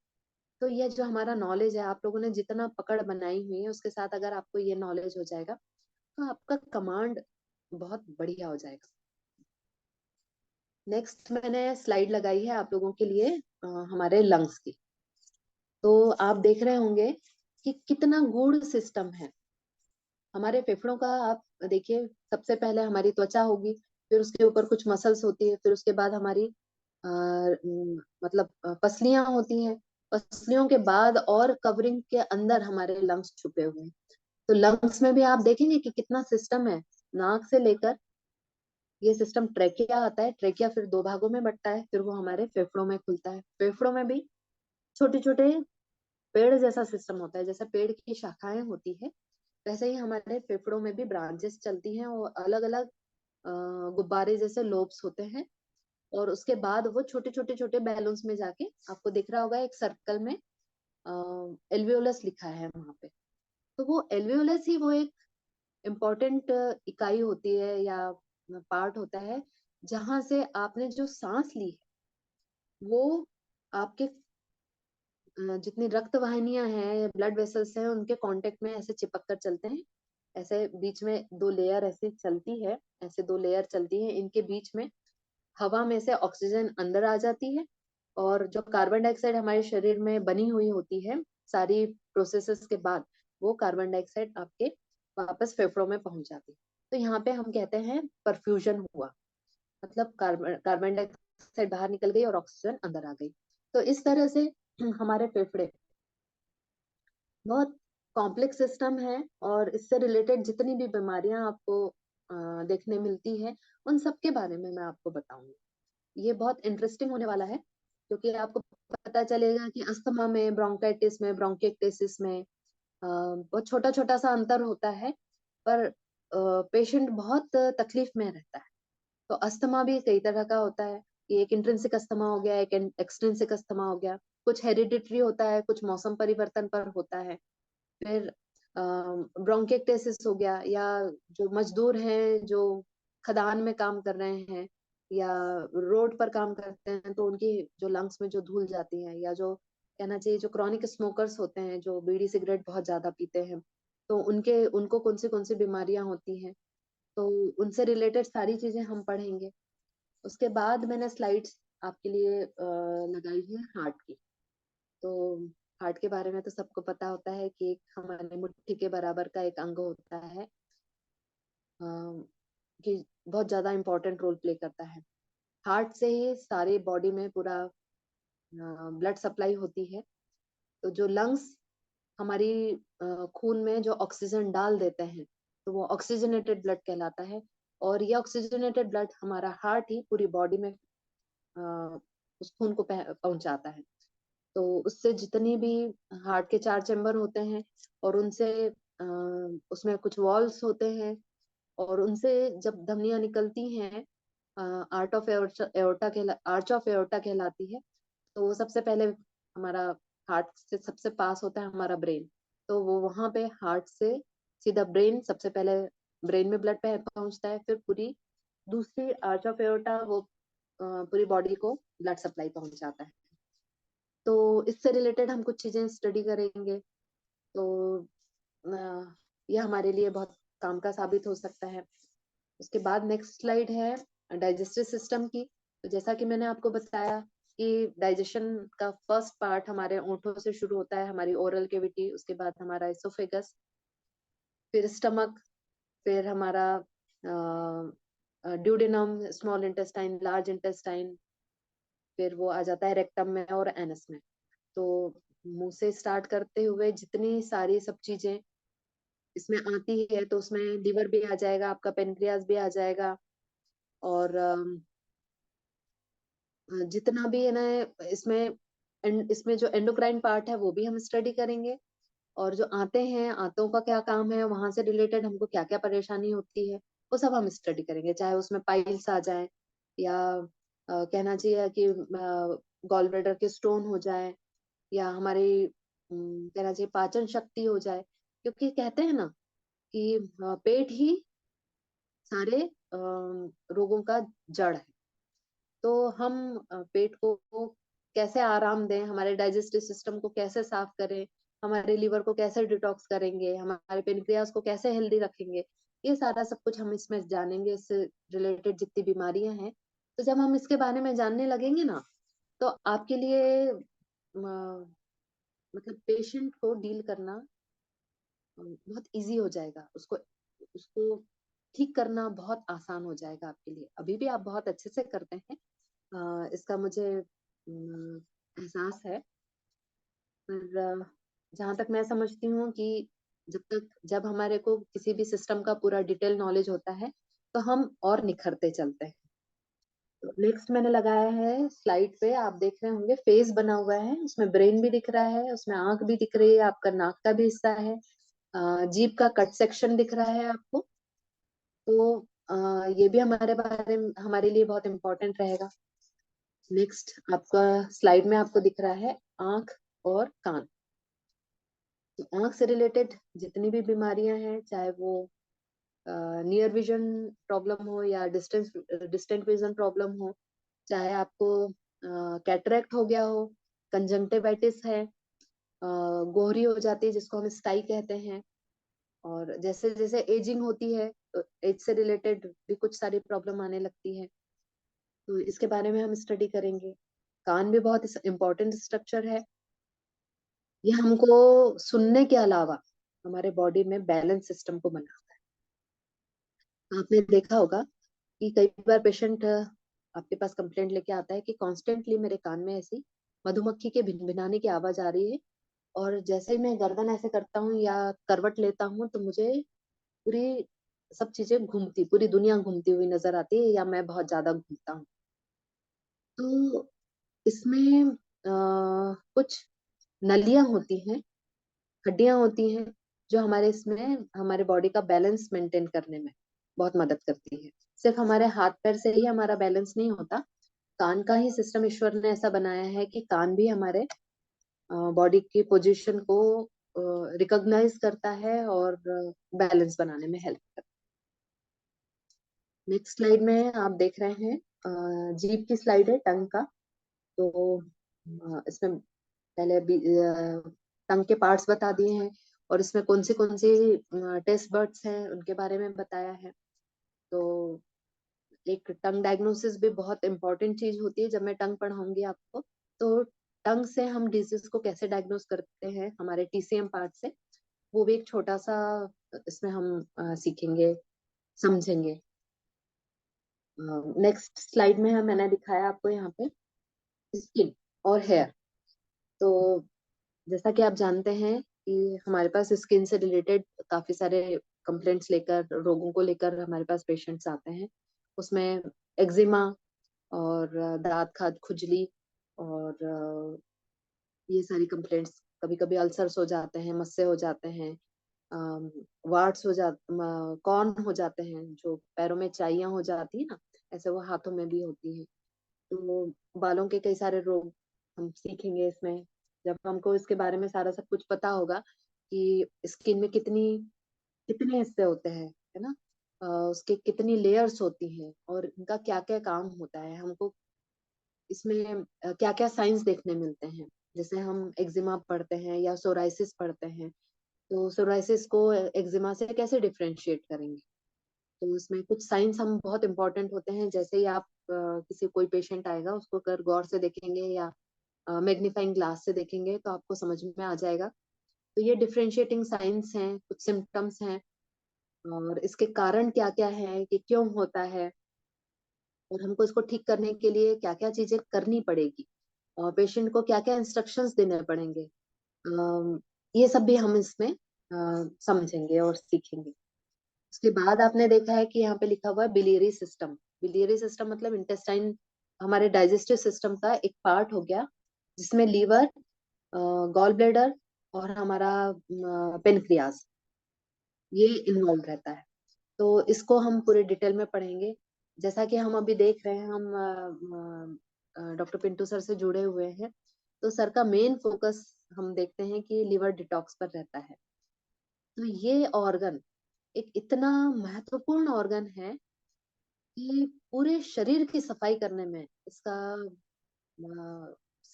तो ये जो हमारा नॉलेज है, आप लोगों ने जितना पकड़ बनाई हुई है उसके साथ अगर आपको ये नॉलेज हो जाएगा तो आपका कमांड बहुत बढ़िया हो जाएगा। नेक्स्ट मैंने स्लाइड लगाई है आप लोगों के लिए हमारे लंग्स की। तो आप देख रहे होंगे कि कितना गूढ़ सिस्टम है हमारे फेफड़ों का। आप देखिए, सबसे पहले हमारी त्वचा होगी, फिर उसके ऊपर कुछ मसल्स होती है, फिर उसके बाद हमारी मतलब पसलियां होती हैं। पसलियों के बाद और कवरिंग के अंदर हमारे लंग्स छुपे हुए हैं। तो लंग्स में भी आप देखेंगे कि कितना सिस्टम है। नाक से लेकर ये सिस्टम ट्रेकिया आता है, ट्रेकिया फिर दो भागों में बंटता है, फिर वो हमारे फेफड़ों में खुलता है। फेफड़ों में भी छोटे छोटे पेड़ जैसा सिस्टम होता है, जैसे पेड़ की शाखाएं होती है वैसे ही हमारे फेफड़ों में भी ब्रांचेस चलती हैं और अलग अलग गुब्बारे जैसे लोब्स होते हैं। और उसके बाद वो छोटे छोटे छोटे बैलून्स में जाके आपको दिख रहा होगा एक सर्कल में एल्वियोलस लिखा है वहां पे। तो वो एल्वियोलस ही वो एक इम्पोर्टेंट इकाई होती है या पार्ट होता है जहां से आपने जो सांस ली है वो आपके जितनी रक्त वाहिनियां हैं, ब्लड वेसल्स हैं, उनके कांटेक्ट में ऐसे चिपक कर चलते हैं। ऐसे बीच में दो लेयर ऐसे चलती है, ऐसे दो लेयर चलती है, इनके बीच में हवा में से ऑक्सीजन अंदर आ जाती है और जो कार्बन डाइऑक्साइड हमारे शरीर में बनी हुई होती है सारी प्रोसेसेस के बाद, वो कार्बन डाइऑक्साइड आपके वापस फेफड़ों में पहुंच जाती है। तो यहाँ पे हम कहते हैं परफ्यूजन हुआ, मतलब कार्बन डाइऑक्साइड बाहर निकल गई और ऑक्सीजन अंदर आ गई। तो इस तरह से हमारे फेफड़े बहुत कॉम्प्लेक्स सिस्टम है और इससे रिलेटेड जितनी भी बीमारियां आपको देखने मिलती है उन सब के बारे में मैं आपको बताऊंगी। ये बहुत इंटरेस्टिंग होने वाला है क्योंकि आपको पता चलेगा कि अस्थमा में, ब्रोंकाइटिस में, ब्रोंकिएक्टिस में बहुत छोटा छोटा सा अंतर होता है, पर पेशेंट बहुत तकलीफ में रहता है। तो अस्थमा भी कई तरह का होता है कि एक इंट्रिंसिक अस्थमा हो गया, एक एक्सट्रिंसिक अस्थमा हो गया, कुछ हेरिडिटरी होता है, कुछ मौसम परिवर्तन पर होता है। फिर ब्रोंकिएक्टिस हो गया, या जो मजदूर हैं जो खदान में काम कर रहे हैं या रोड पर काम करते हैं, तो उनकी जो लंग्स में जो धूल जाती है, या जो कहना चाहिए जो क्रॉनिक स्मोकर्स होते हैं जो बीड़ी सिगरेट बहुत ज्यादा पीते हैं, तो उनको कौन सी बीमारियां होती हैं, तो उनसे रिलेटेड सारी चीजें हम पढ़ेंगे। उसके बाद मैंने स्लाइड्स आपके लिए लगाई है हार्ट की। तो हार्ट के बारे में तो सबको पता होता है कि एक हमारे मुट्ठी के बराबर का एक अंग होता है, कि बहुत ज्यादा इम्पोर्टेंट रोल प्ले करता है। हार्ट से ही सारे बॉडी में पूरा ब्लड सप्लाई होती है। तो जो लंग्स हमारी खून में जो ऑक्सीजन डाल देते हैं, तो वो ऑक्सीजनेटेड ब्लड कहलाता है। और ये ऑक्सीजनेटेड ब्लड हमारा हार्ट ही पूरी बॉडी में उस खून को पहुंचाता है। तो उससे जितनी भी हार्ट के 4 चैम्बर होते हैं और उनसे उसमें कुछ वॉल्स होते हैं, और उनसे जब धमनियां निकलती हैं, आर्च ऑफ एओर्टा कहलाती है। तो वो सबसे पहले हमारा हार्ट से सबसे पास होता है हमारा ब्रेन। तो वो वहां पे हार्ट से सीधा ब्रेन, सबसे पहले ब्रेन में ब्लड पहुंचता है, फिर पूरी दूसरी आर्च ऑफ एओर्टा वो पूरी बॉडी को ब्लड सप्लाई पहुंचाता है। तो इससे रिलेटेड हम कुछ चीजें स्टडी करेंगे। तो यह हमारे लिए बहुत काम का साबित हो सकता है। उसके बाद नेक्स्ट स्लाइड है डाइजेस्टिव सिस्टम की। तो जैसा कि मैंने आपको बताया कि डाइजेशन का फर्स्ट पार्ट हमारे ओंठों से शुरू होता है, हमारी ओरल कैविटी, उसके बाद हमारा एसोफेगस, फिर स्टमक, फिर हमारा duodenum, small intestine, large intestine, फिर वो आ जाता है रेक्टम में और एनस में। तो मुंह से स्टार्ट करते हुए जितनी सारी सब चीजें इसमें आती है, तो उसमें लिवर भी आ जाएगा, आपका पेनक्रियास भी आ जाएगा, और जितना भी है ना इसमें इसमें जो एंडोक्राइन पार्ट है वो भी हम स्टडी करेंगे। और जो आते हैं, आंतों का क्या काम है, वहां से रिलेटेड हमको क्या क्या परेशानी होती है, वो सब हम स्टडी करेंगे। चाहे उसमें पाइल्स आ जाए, या कहना चाहिए कि गॉल ब्लैडर के स्टोन हो जाए, या हमारी कहना चाहिए पाचन शक्ति हो जाए। क्योंकि कहते हैं ना कि पेट ही सारे रोगों का जड़ है। तो हम पेट को कैसे आराम दें, हमारे डाइजेस्टिव सिस्टम को कैसे साफ करें, हमारे लीवर को कैसे डिटॉक्स करेंगे, हमारे पेनक्रियास को कैसे हेल्दी रखेंगे, ये सारा सब कुछ हम इसमें जानेंगे। इससे रिलेटेड जितनी बीमारियां हैं, तो जब हम इसके बारे में जानने लगेंगे ना, तो आपके लिए मतलब पेशेंट को डील करना बहुत इजी हो जाएगा। उसको उसको ठीक करना बहुत आसान हो जाएगा आपके लिए। अभी भी आप बहुत अच्छे से करते हैं, इसका मुझे एहसास है। पर जहां तक मैं समझती हूँ कि जब हमारे को किसी भी सिस्टम का पूरा डिटेल नॉलेज होता है, तो हम और निखरते चलते हैं। तो नेक्स्ट मैंने लगाया है स्लाइड पे, आप देख रहे होंगे फेस बना हुआ है, उसमें ब्रेन भी दिख रहा है, उसमें आंख भी दिख रही है, आपका नाक का भी हिस्सा है, जीभ का कट सेक्शन दिख रहा है आपको। तो ये भी हमारे लिए बहुत इम्पोर्टेंट रहेगा। नेक्स्ट आपका स्लाइड में आपको दिख रहा है आंख और कान। तो आंख से रिलेटेड जितनी भी बीमारियां हैं, चाहे वो नियर विजन प्रॉब्लम हो या डिस्टेंट विजन प्रॉब्लम हो, चाहे आपको कैटरेक्ट हो गया हो, कंजंक्टिवाइटिस है, गोहरी हो जाती है जिसको हम स्टाई कहते हैं, और जैसे जैसे एजिंग होती है तो एज से रिलेटेड भी कुछ सारी प्रॉब्लम आने लगती है। तो इसके बारे में हम स्टडी करेंगे। कान भी बहुत इम्पोर्टेंट स्ट्रक्चर है। ये हमको सुनने के अलावा हमारे बॉडी में बैलेंस सिस्टम को बनाता है। आपने देखा होगा कि कई बार पेशेंट आपके पास कंप्लेंट लेके आता है कि कॉन्स्टेंटली मेरे कान में ऐसी मधुमक्खी के भिनभिनाने की आवाज आ रही है, और जैसे ही मैं गर्दन ऐसे करता हूँ या करवट लेता हूँ तो मुझे पूरी सब चीजें घूमती, पूरी दुनिया घूमती हुई नजर आती है, या मैं बहुत ज्यादा घूमता हूँ। तो इसमें कुछ नलियां होती हैं, हड्डियां होती हैं, जो हमारे इसमें हमारे बॉडी का बैलेंस मेंटेन करने में बहुत मदद करती है। सिर्फ हमारे हाथ पैर से ही हमारा बैलेंस नहीं होता, कान का ही सिस्टम ईश्वर ने ऐसा बनाया है कि कान भी हमारे बॉडी की पोजीशन को रिकॉग्नाइज करता है और बैलेंस बनाने में हेल्प करता है। नेक्स्ट स्लाइड में आप देख रहे हैं जीभ की स्लाइड है, टंग का। तो इसमें पहले टंग के पार्ट्स बता दिए हैं, और इसमें कौन सी टेस्ट बर्ड्स हैं उनके बारे में बताया है। तो एक टंग डायग्नोसिस भी बहुत इंपॉर्टेंट चीज होती है, जब मैं टंग पढ़ाऊंगी आपको। तो टंग से हम डिजीज को कैसे डायग्नोस करते हैं हमारे टीसीएम पार्ट से, वो भी एक छोटा सा इसमें हम सीखेंगे, समझेंगे। नेक्स्ट स्लाइड में मैंने दिखाया आपको यहाँ पे स्किन और हेयर। तो जैसा कि आप जानते हैं कि हमारे पास स्किन से रिलेटेड काफी सारे कंप्लेंट्स लेकर, रोगों को लेकर हमारे पास पेशेंट्स आते हैं। उसमें एक्जिमा और दांत खाज, खुजली और ये सारी कंप्लेंट्स, कभी कभी अल्सर्स हो जाते हैं, मस्से हो जाते हैं, वार्ड्स हो जाते, कॉर्न हो जाते हैं, जो पैरों में चाइयां हो जाती है ना, ऐसे वो हाथों में भी होती है। तो बालों के कई सारे रोग हम सीखेंगे इसमें, जब हमको इसके बारे में सारा सब कुछ पता होगा कि स्किन में कितने हिस्से होते हैं, है ना, उसके कितनी लेयर्स होती हैं और इनका क्या क्या काम होता है, हमको इसमें क्या क्या साइंस देखने मिलते हैं। जैसे हम एक्जिमा पढ़ते हैं या सोराइसिस पढ़ते हैं, तो सोराइसिस को एक्जिमा से कैसे डिफरेंशिएट करेंगे। तो उसमें कुछ साइंस हम बहुत इंपॉर्टेंट होते हैं। जैसे ही आप किसी कोई पेशेंट आएगा, उसको अगर गौर से देखेंगे या मैग्नीफाइंग ग्लास से देखेंगे तो आपको समझ में आ जाएगा। तो ये डिफरेंशिएटिंग साइंस हैं, कुछ सिम्टम्स हैं, और इसके कारण क्या क्या है, कि क्यों होता है, और हमको इसको ठीक करने के लिए क्या क्या चीजें करनी पड़ेगी, और पेशेंट को क्या क्या इंस्ट्रक्शंस देने पड़ेंगे। ये सब भी हम इसमें समझेंगे और सीखेंगे। उसके बाद आपने देखा है कि यहाँ पे लिखा हुआ है बिलियरी सिस्टम। बिलियरी सिस्टम मतलब इंटेस्टाइन, हमारे डाइजेस्टिव सिस्टम का एक पार्ट हो गया, जिसमें लीवर, गॉल ब्लैडर और हमारा पेनक्रियाज, ये इन्वॉल्व रहता है। तो इसको हम पूरे डिटेल में पढ़ेंगे। जैसा कि हम अभी देख रहे हैं, हम डॉक्टर पिंटू सर से जुड़े हुए हैं, तो सर का मेन फोकस हम देखते हैं कि लिवर डिटॉक्स पर रहता है। तो ये ऑर्गन एक इतना महत्वपूर्ण ऑर्गन है कि पूरे शरीर की सफाई करने में इसका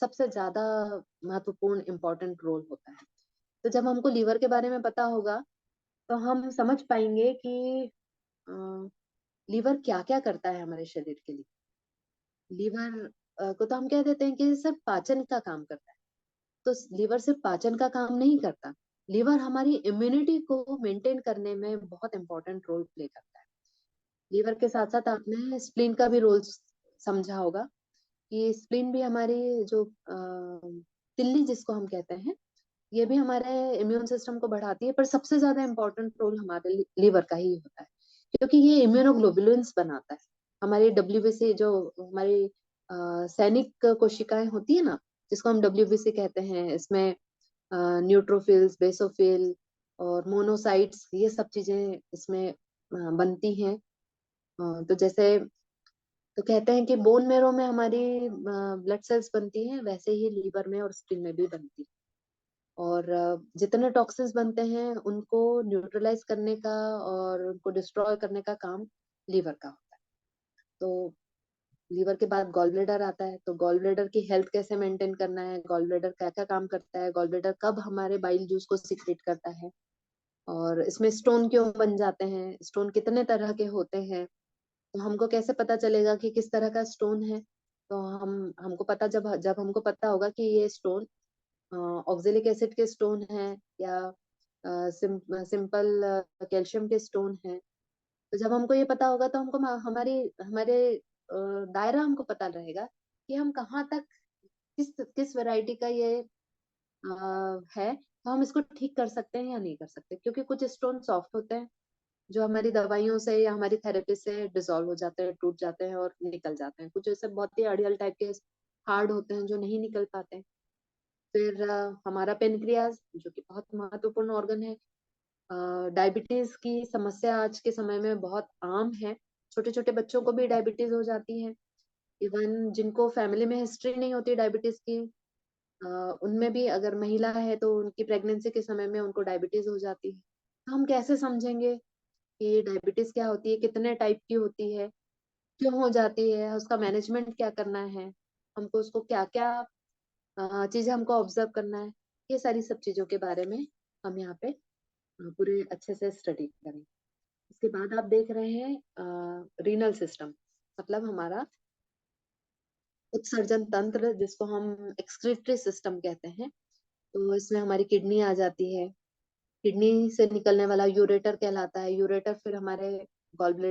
सबसे ज्यादा महत्वपूर्ण इम्पोर्टेंट रोल होता है। तो जब हमको लीवर के बारे में पता होगा, तो हम समझ पाएंगे कि लीवर क्या क्या करता है हमारे शरीर के लिए। लीवर को तो हम कह देते हैं कि सिर्फ पाचन का काम करता है, तो लीवर सिर्फ पाचन का काम नहीं करता। लीवर हमारी इम्यूनिटी को मेंटेन करने में बहुत इंपॉर्टेंट रोल प्ले करता है। लीवर के साथ साथ आपने स्प्लीन का भी रोल समझा होगा, कि स्प्लीन भी हमारी जो तिल्ली जिसको हम कहते हैं, ये भी हमारे इम्यून सिस्टम को बढ़ाती है, पर सबसे ज्यादा इम्पोर्टेंट रोल हमारे लीवर का ही होता है, क्योंकि ये इम्यूनोग्लोबुलिन्स बनाता है। हमारी डब्ल्यूबीसी जो हमारी सैनिक कोशिकाएं होती है ना, जिसको हम डब्ल्यूबीसी कहते हैं, इसमें न्यूट्रोफिल्स, बेसोफिल और मोनोसाइट्स, ये सब चीजें इसमें बनती हैं। तो जैसे, तो कहते हैं कि बोन मेरो में हमारी ब्लड सेल्स बनती हैं, वैसे ही लीवर में और स्किन में भी बनती है। और जितने टॉक्सिन्स बनते हैं उनको न्यूट्रलाइज करने का और उनको डिस्ट्रॉय करने का काम लीवर का होता है। तो लीवर के बाद गॉल ब्लैडर आता है। तो गॉल ब्लैडर की हेल्थ कैसे मेंटेन करना है, गॉल ब्लैडर क्या क्या काम करता है, गॉल ब्लैडर कब हमारे बाइल जूस को सीक्रेट करता है, और इसमें स्टोन क्यों बन जाते हैं, स्टोन कितने तरह के होते हैं, तो हमको कैसे पता चलेगा कि किस तरह का स्टोन है। तो हमको पता, जब जब हमको पता होगा कि ये स्टोन ऑक्जेलिक एसिड के स्टोन है या सिंपल कैल्शियम के स्टोन है, तो जब हमको ये पता होगा तो हमको हमारी हमारे दायरा हमको पता रहेगा कि हम कहाँ तक किस किस वैरायटी का ये है, तो हम इसको ठीक कर सकते हैं या नहीं कर सकते, क्योंकि कुछ स्टोन सॉफ्ट होते हैं जो हमारी दवाइयों से या हमारी थेरेपी से डिसॉल्व हो जाते हैं, टूट जाते हैं और निकल जाते हैं। कुछ ऐसे बहुत ही अड़ियल टाइप के हार्ड होते हैं जो नहीं निकल पाते हैं। फिर हमारा पेनक्रियाज जो कि बहुत महत्वपूर्ण ऑर्गन है। डायबिटीज की समस्या आज के समय में बहुत आम है। छोटे छोटे बच्चों को भी डायबिटीज हो जाती है। इवन जिनको फैमिली में हिस्ट्री नहीं होती डायबिटीज की, उनमें भी अगर महिला है तो उनकी प्रेगनेंसी के समय में उनको डायबिटीज हो जाती है। तो हम कैसे समझेंगे कि डायबिटीज क्या होती है, कितने टाइप की होती है, क्यों हो जाती है, उसका मैनेजमेंट क्या करना है, हमको उसको क्या क्या चीजें हमको ऑब्जर्व करना है, ये सारी सब चीजों के बारे में हम यहाँ पे पूरे अच्छे से स्टडी करें। इसके बाद आप देख रहे हैं रीनल सिस्टम, मतलब हमारा उत्सर्जन तंत्र, जिसको हम एक्सक्रीटरी सिस्टम कहते हैं। तो इसमें हमारी किडनी आ जाती है। किडनी से निकलने वाला यूरेटर कहलाता है। यूरेटर फिर हमारे गॉल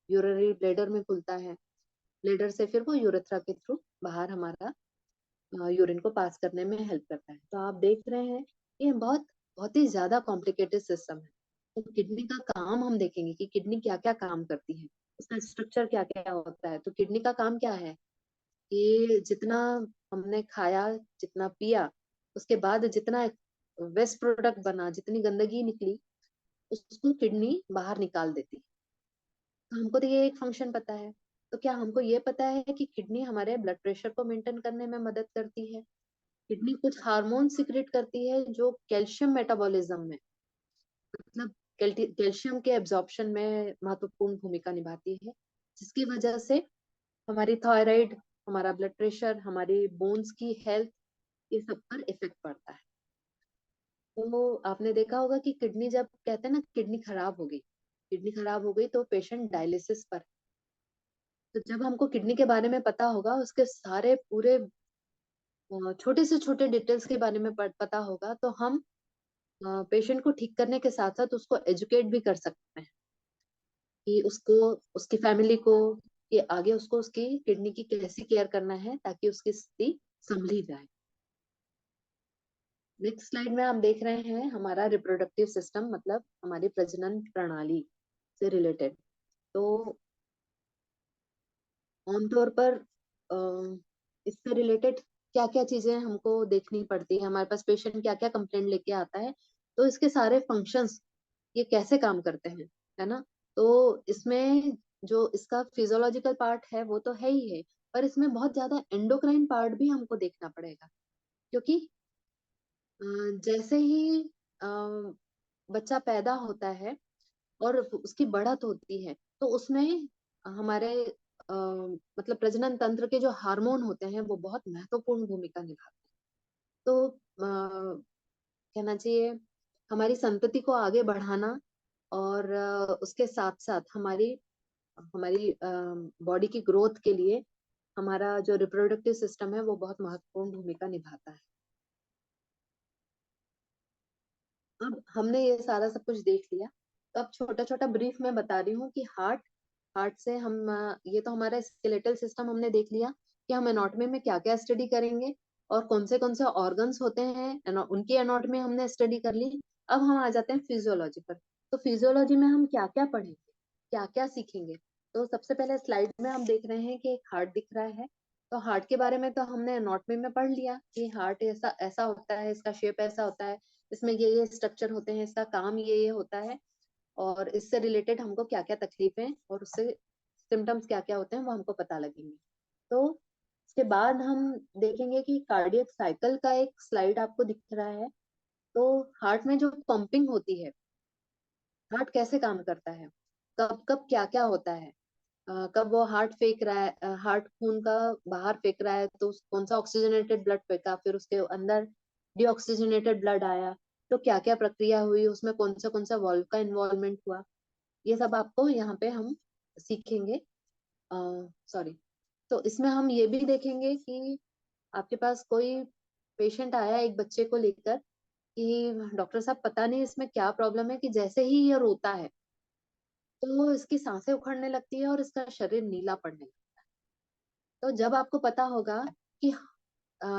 यूरिनरी ब्लेडर में खुलता है। ब्लेडर से फिर वो यूरेथ्रा के थ्रू बाहर हमारा यूरिन को पास करने में हेल्प करता है। तो आप देख रहे हैं ये बहुत बहुत ही ज्यादा कॉम्प्लिकेटेड सिस्टम है। तो किडनी का काम हम देखेंगे कि किडनी क्या क्या काम करती है, उसका स्ट्रक्चर क्या क्या होता है। तो किडनी का काम क्या है कि जितना हमने खाया, जितना पिया, उसके बाद जितना वेस्ट प्रोडक्ट बना, जितनी गंदगी निकली, उसको किडनी बाहर निकाल देती है। तो हमको तो ये एक फंक्शन पता है। तो क्या हमको ये पता है कि किडनी हमारे ब्लड प्रेशर को मेंटेन करने में मदद करती है? किडनी कुछ हार्मोन सिक्रेट करती है जो कैल्शियम मेटाबॉलिज्म में, मतलब कैल्शियम के एब्जॉर्प्शन में महत्वपूर्ण भूमिका निभाती है, जिसकी वजह से हमारी थायराइड, हमारा ब्लड प्रेशर, हमारी बोन्स की हेल्थ, ये सब पर इफेक्ट पड़ता है। तो आपने देखा होगा कि किडनी, जब कहते हैं ना किडनी खराब हो गई, किडनी खराब हो गई तो पेशेंट डायलिसिस पर। तो जब हमको किडनी के बारे में पता होगा, उसके सारे पूरे छोटे से छोटे डिटेल्स के बारे में पता होगा, तो हम पेशेंट को ठीक करने के साथ साथ उसको एजुकेट भी कर सकते हैं कि उसको, उसकी फैमिली को, कि आगे उसको उसकी किडनी की कैसे केयर करना है ताकि उसकी स्थिति संभली जाए। नेक्स्ट स्लाइड में आप देख रहे हैं हमारा रिप्रोडक्टिव सिस्टम, मतलब हमारी प्रजनन प्रणाली से रिलेटेड। तो आमतौर पर इससे रिलेटेड क्या क्या चीजें हमको देखनी पड़ती है, हमारे पास पेशेंट क्या क्या कंप्लेंट लेके आता है, तो इसके सारे फंक्शंस ये कैसे काम करते हैं, है ना। तो इसमें जो इसका फिजियोलॉजिकल पार्ट है वो तो है ही है, पर इसमें बहुत ज्यादा एंडोक्राइन पार्ट भी हमको देखना पड़ेगा। क्योंकि जैसे ही अ, बच्चा पैदा होता है और उसकी बढ़त होती है, तो उसमें हमारे मतलब प्रजनन तंत्र के जो हार्मोन होते हैं वो बहुत महत्वपूर्ण भूमिका निभाते हैं। तो कहना चाहिए हमारी संतति को आगे बढ़ाना, और उसके साथ साथ हमारी हमारी बॉडी की ग्रोथ के लिए हमारा जो रिप्रोडक्टिव सिस्टम है वो बहुत महत्वपूर्ण भूमिका निभाता है। अब हमने ये सारा सब कुछ देख लिया, तो अब छोटा छोटा ब्रीफ में बता रही हूँ कि हार्ट, हार्ट से हम ये तो हमारा स्केलेटल सिस्टम हमने देख लिया कि हम एनाटॉमी में क्या क्या स्टडी करेंगे और कौन से ऑर्गन्स होते हैं, उनकी एनाटॉमी हमने स्टडी कर ली। अब हम आ जाते हैं फिजियोलॉजी पर। तो फिजियोलॉजी में हम क्या क्या पढ़ेंगे, क्या क्या सीखेंगे। तो सबसे पहले स्लाइड में हम देख रहे हैं कि एक हार्ट दिख रहा है। तो हार्ट के बारे में तो हमने एनाटॉमी में पढ़ लिया कि हार्ट ऐसा ऐसा होता है, इसका शेप ऐसा होता है, इसमें ये स्ट्रक्चर होते हैं, इसका काम ये होता है, और इससे रिलेटेड हमको क्या क्या तकलीफें और उससे सिम्टम्स क्या क्या होते हैं वो हमको पता लगेंगे। तो इसके बाद हम देखेंगे कि कार्डियक साइकिल का एक स्लाइड आपको दिख रहा है। तो हार्ट में जो पंपिंग होती है, हार्ट कैसे काम करता है, कब कब क्या क्या होता है, कब वो हार्ट फेंक रहा है, हार्ट खून का बाहर फेंक रहा है तो कौन सा ऑक्सीजनेटेड ब्लड फेंका, फिर उसके अंदर डीऑक्सीजनेटेड ब्लड आया, तो क्या क्या प्रक्रिया हुई, उसमें कौन सा वाल्व का इन्वॉल्वमेंट हुआ, ये सब आपको यहाँ पे हम सीखेंगे। सॉरी, तो इसमें हम ये भी देखेंगे कि आपके पास कोई पेशेंट आया एक बच्चे को लेकर कि डॉक्टर साहब पता नहीं इसमें क्या प्रॉब्लम है कि जैसे ही ये रोता है तो इसकी सांसें उखड़ने लगती है और इसका शरीर नीला पड़ने लगता है। तो जब आपको पता होगा कि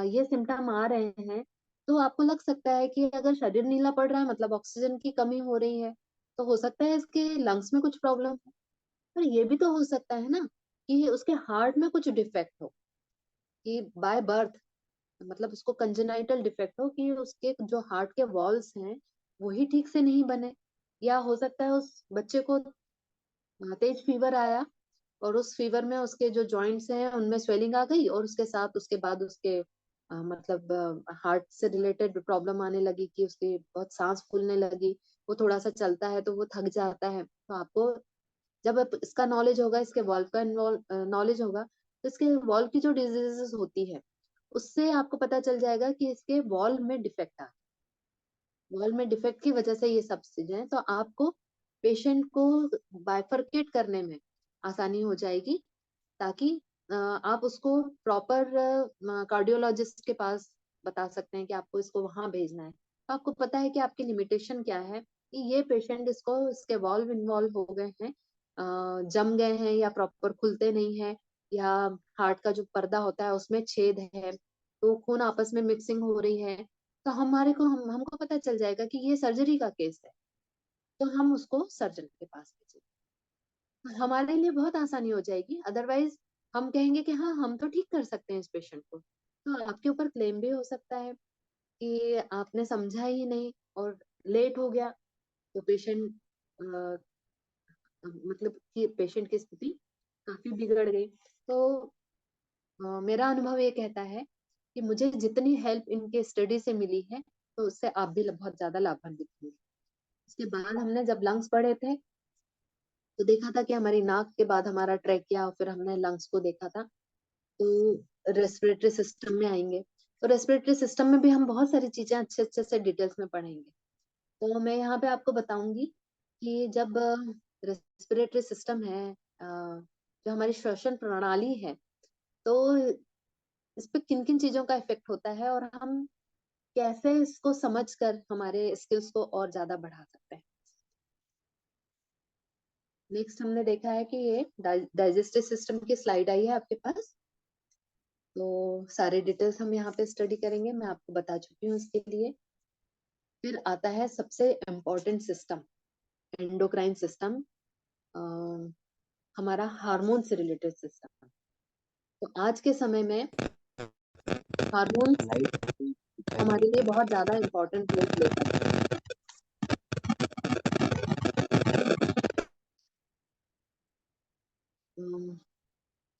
ये सिम्टम आ रहे हैं, तो आपको लग सकता है कि अगर शरीर नीला पड़ रहा है मतलब ऑक्सीजन की कमी हो रही है, तो हो सकता है इसके लंग्स में कुछ प्रॉब्लम हो। पर ये भी तो हो सकता है ना कि उसके हार्ट में कुछ डिफेक्ट हो, कि बाय बर्थ मतलब उसको कंजेनाइटल डिफेक्ट हो, कि उसके जो हार्ट के वॉल्स हैं वही ठीक से नहीं बने। या हो सकता है उस बच्चे को तेज फीवर आया और उस फीवर में उसके जो जॉइंट्स हैं उनमें स्वेलिंग आ गई, और उसके साथ उसके बाद उसके मतलब हार्ट से रिलेटेड प्रॉब्लम आने लगी, कि उसकी बहुत सांस फूलने लगी, वो थोड़ा सा चलता है तो वो थक जाता है। तो आपको जब इसका नॉलेज होगा, इसके वॉल्व का नॉलेज होगा, तो इसके वॉल्व की जो डिजीजेस होती है उससे आपको पता चल जाएगा कि इसके वॉल्व में डिफेक्ट आ, वॉल्व में डिफेक्ट की वजह से ये सब चीजें हैं। तो आपको पेशेंट को बाइफरकेट करने में आसानी हो जाएगी, ताकि आप उसको प्रॉपर कार्डियोलॉजिस्ट के पास बता सकते हैं कि आपको इसको वहां भेजना है। तो आपको पता है कि आपकी लिमिटेशन क्या है, कि ये पेशेंट इसको इसके वॉल्व इन्वॉल्व हो गए हैं, जम गए हैं, या प्रॉपर खुलते नहीं है, या हार्ट का जो पर्दा होता है उसमें छेद है, तो खून आपस में मिक्सिंग हो रही है। तो हमको पता चल जाएगा कि ये सर्जरी का केस है, तो हम उसको सर्जन के पास भेजेंगे। हमारे लिए बहुत आसानी हो जाएगी। अदरवाइज हम कहेंगे कि हाँ हम तो ठीक कर सकते हैं इस पेशेंट को, तो आपके ऊपर क्लेम भी हो सकता है कि आपने समझा ही नहीं और लेट हो गया, तो पेशेंट मतलब कि पेशेंट की स्थिति काफी बिगड़ गई। तो मेरा अनुभव ये कहता है कि मुझे जितनी हेल्प इनके स्टडी से मिली है, तो उससे आप भी बहुत ज्यादा लाभान्वित होंगे। उसके बाद हमने जब लंग्स पढ़े थे तो देखा था कि हमारी नाक के बाद हमारा ट्रैकिया, फिर हमने लंग्स को देखा था। तो रेस्पिरेटरी सिस्टम में आएंगे, तो रेस्पिरेटरी सिस्टम में भी हम बहुत सारी चीजें अच्छे अच्छे से डिटेल्स में पढ़ेंगे। तो मैं यहाँ पे आपको बताऊंगी कि जब रेस्पिरेटरी सिस्टम है, जो हमारी श्वसन प्रणाली है, तो इस पे किन किन चीजों का इफेक्ट होता है और हम कैसे इसको समझकर हमारे स्किल्स को और ज्यादा बढ़ा सकते हैं। नेक्स्ट हमने देखा है कि ये डाइजेस्टिव सिस्टम की स्लाइड आई है आपके पास, तो सारे डिटेल्स हम यहाँ पे स्टडी करेंगे, मैं आपको बता चुकी हूँ इसके लिए। फिर आता है सबसे इम्पोर्टेंट सिस्टम, एंडोक्राइन सिस्टम, हमारा हार्मोन से रिलेटेड सिस्टम। तो आज के समय में हार्मोन हमारे लिए बहुत ज्यादा इम्पोर्टेंट रोल प्ले करते हैं।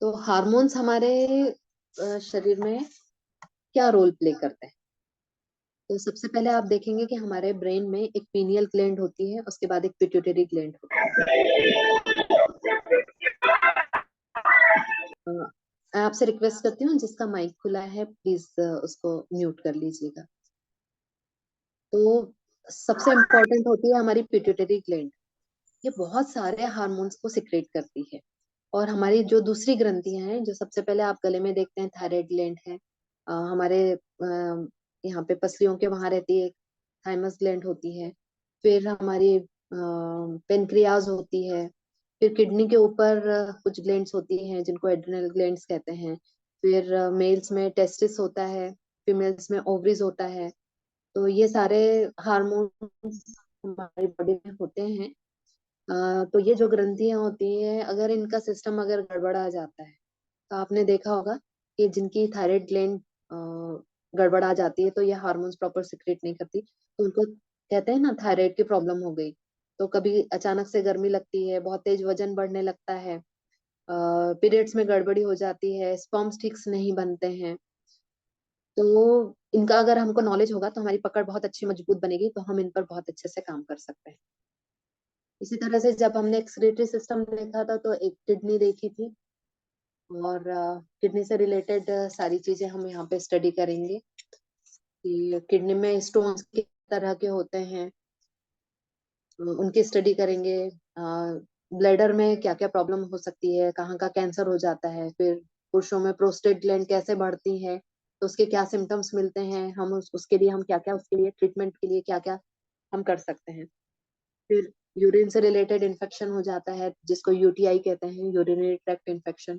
तो हार्मोन्स हमारे शरीर में क्या रोल प्ले करते हैं? तो सबसे पहले आप देखेंगे कि हमारे ब्रेन में एक पीनियल ग्लैंड होती है, उसके बाद एक पिट्यूटरी ग्लैंड होता है। मैं आपसे रिक्वेस्ट करती हूँ जिसका माइक खुला है प्लीज उसको म्यूट कर लीजिएगा। तो सबसे इम्पोर्टेंट होती है हमारी पिट्यूटरी ग्लैंड। ये बहुत सारे हार्मोन्स को सिक्रेट करती है। और हमारी जो दूसरी ग्रंथियां हैं, जो सबसे पहले आप गले में देखते हैं थायराइड ग्लैंड है, हमारे यहाँ पे पसलियों के वहां रहती है, थाइमस ग्लैंड होती है। फिर हमारी पेनक्रियाज होती है। फिर किडनी के ऊपर कुछ ग्लैंड्स होती हैं जिनको एड्रिनल ग्लैंड्स कहते हैं। फिर मेल्स में टेस्टिस होता है, फीमेल्स में ओवरीज होता है। तो ये सारे हार्मोन्स हमारी बॉडी में होते हैं। तो ये जो ग्रंथियां होती हैं, अगर इनका सिस्टम अगर गड़बड़ा जाता है, तो आपने देखा होगा कि जिनकी थायराइड ग्लैंड गड़बड़ा जाती है, तो ये हार्मोन्स प्रॉपर सिक्रेट नहीं करती, तो उनको कहते हैं ना थायराइड की प्रॉब्लम हो गई। तो कभी अचानक से गर्मी लगती है, बहुत तेज वजन बढ़ने लगता है, पीरियड्स में गड़बड़ी हो जाती है, स्पर्म्स ठीक से नहीं बनते हैं। तो इनका अगर हमको नॉलेज होगा तो हमारी पकड़ बहुत अच्छी मजबूत बनेगी, तो हम इन पर बहुत अच्छे से काम कर सकते हैं। इसी तरह से जब हमने एक्सक्रीटरी सिस्टम देखा था तो एक किडनी देखी थी, और किडनी से रिलेटेड सारी चीजें हम यहाँ पे स्टडी करेंगे कि किडनी में स्टोन्स किस तरह के होते हैं, उनकी स्टडी करेंगे। ब्लैडर में क्या क्या प्रॉब्लम हो सकती है, कहाँ का कैंसर हो जाता है, फिर पुरुषों में प्रोस्टेट ग्लैंड कैसे बढ़ती है, तो उसके क्या सिम्टम्स मिलते हैं, हम उसके लिए हम क्या क्या उसके लिए ट्रीटमेंट के लिए क्या क्या हम कर सकते हैं। फिर यूरिन से रिलेटेड इन्फेक्शन हो जाता है जिसको यूटीआई कहते हैं, यूरिनरी ट्रैक्ट इन्फेक्शन,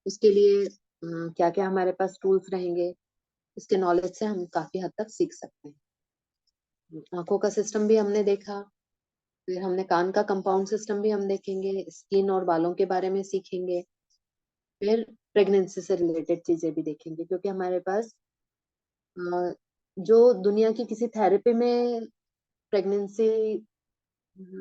उसके लिए क्या क्या हमारे पास टूल्स रहेंगे। इसके नॉलेज से हम काफी हद तक सीख सकते हैं। आंखों का सिस्टम भी हमने देखा, फिर हमने कान का कंपाउंड सिस्टम भी हम देखेंगे, स्किन और बालों के बारे में सीखेंगे, फिर प्रेगनेंसी से रिलेटेड चीजें भी देखेंगे, क्योंकि हमारे पास जो दुनिया की किसी थेरेपी में प्रेगनेंसी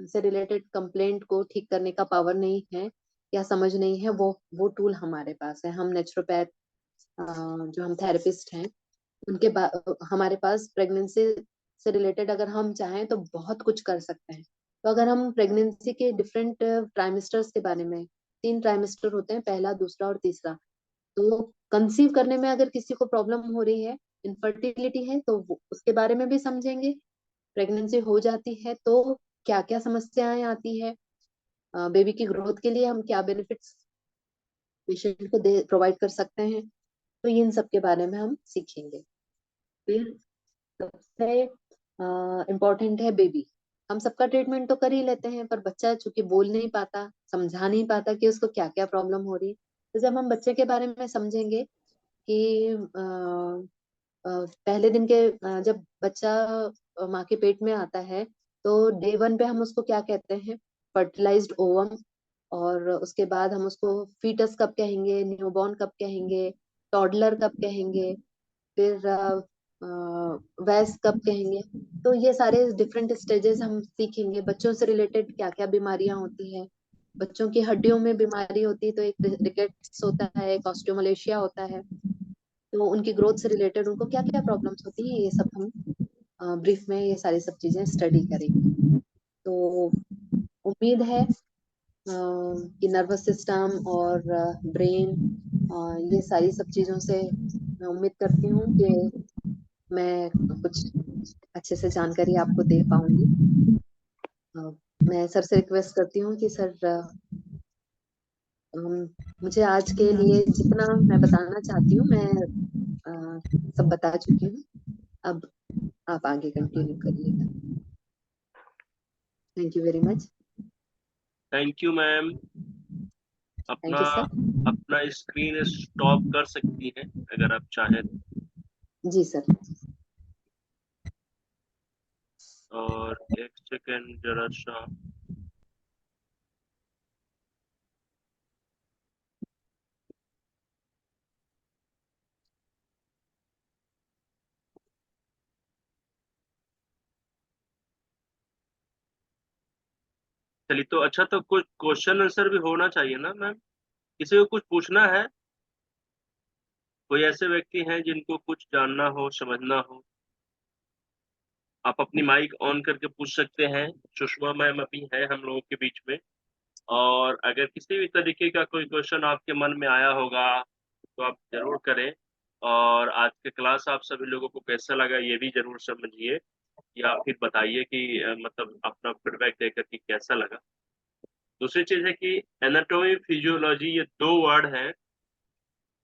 से रिलेटेड कंप्लेंट को ठीक करने का पावर नहीं है या समझ नहीं है, वो टूल हमारे पास है। हम नेचुरोपैथ जो हम थेरेपिस्ट हैं हमारे पास प्रेगनेंसी से रिलेटेड अगर हम चाहें तो बहुत कुछ कर सकते हैं। तो अगर हम प्रेगनेंसी के डिफरेंट ट्राइमेस्टर्स के बारे में, 3 ट्राइमेस्टर होते हैं, पहला, दूसरा और तीसरा, तो कंसीव करने में अगर किसी को प्रॉब्लम हो रही है, इनफर्टिलिटी है, तो उसके बारे में भी समझेंगे। प्रेगनेंसी हो जाती है तो क्या क्या समस्याएं आती है, बेबी की ग्रोथ के लिए हम क्या बेनिफिट्स पेशेंट को दे प्रोवाइड कर सकते हैं, तो इन सब के बारे में हम सीखेंगे। फिर सबसे इम्पोर्टेंट है बेबी। हम सबका ट्रीटमेंट तो कर ही लेते हैं, पर बच्चा चूंकि बोल नहीं पाता, समझा नहीं पाता कि उसको क्या क्या प्रॉब्लम हो रही है, तो जब हम बच्चे के बारे में समझेंगे कि पहले दिन के जब बच्चा माँ के पेट में आता है, तो डे 1 पे हम उसको क्या कहते हैं, फर्टिलाइज्ड ओवम। और उसके बाद हम उसको फीटस कब कहेंगे, न्यूबॉर्न कब कहेंगे, टॉडलर कब कहेंगे, फिर वैस कब कहेंगे। तो ये सारे डिफरेंट स्टेजेस हम सीखेंगे। बच्चों से रिलेटेड क्या क्या बीमारियां होती हैं, बच्चों की हड्डियों में बीमारी होती है तो एक रिकेट्स होता है, एक ऑस्टियोमलेशिया होता है, तो उनकी ग्रोथ से रिलेटेड उनको क्या क्या प्रॉब्लम्स होती है, ये सब हम ब्रीफ में ये सारी सब चीजें स्टडी करेंगे। तो उम्मीद है कि नर्वस सिस्टम और ब्रेन, ये सारी सब चीजों से मैं उम्मीद करती हूँ कि मैं कुछ अच्छे से जानकारी आपको दे पाऊंगी। मैं सर से रिक्वेस्ट करती हूँ कि सर मुझे आज के लिए जितना मैं बताना चाहती हूँ मैं सब बता चुकी हूँ। अब आप आगे कंटिन्यू करिएगा। Thank you very much. Thank you ma'am. Thank अपना यू सर। अपना स्क्रीन स्टॉप कर सकती हैं अगर आप चाहें जी सर। और एक सेकेंड जरा सा। चलिए, तो अच्छा, तो कुछ क्वेश्चन आंसर भी होना चाहिए ना मैम? किसी को कुछ पूछना है? कोई ऐसे व्यक्ति हैं जिनको कुछ जानना हो, समझना हो? आप अपनी माइक ऑन करके पूछ सकते हैं। सुषमा मैम अभी है हम लोगों के बीच में, और अगर किसी भी तरीके का कोई क्वेश्चन आपके मन में आया होगा तो आप जरूर करें। और आज के क्लास आप सभी लोगों को कैसा लगा ये भी जरूर समझिए, या फिर बताइए कि मतलब अपना फीडबैक देकर कि कैसा लगा। दूसरी चीज है कि एनाटॉमी फिजियोलॉजी ये 2 वर्ड हैं,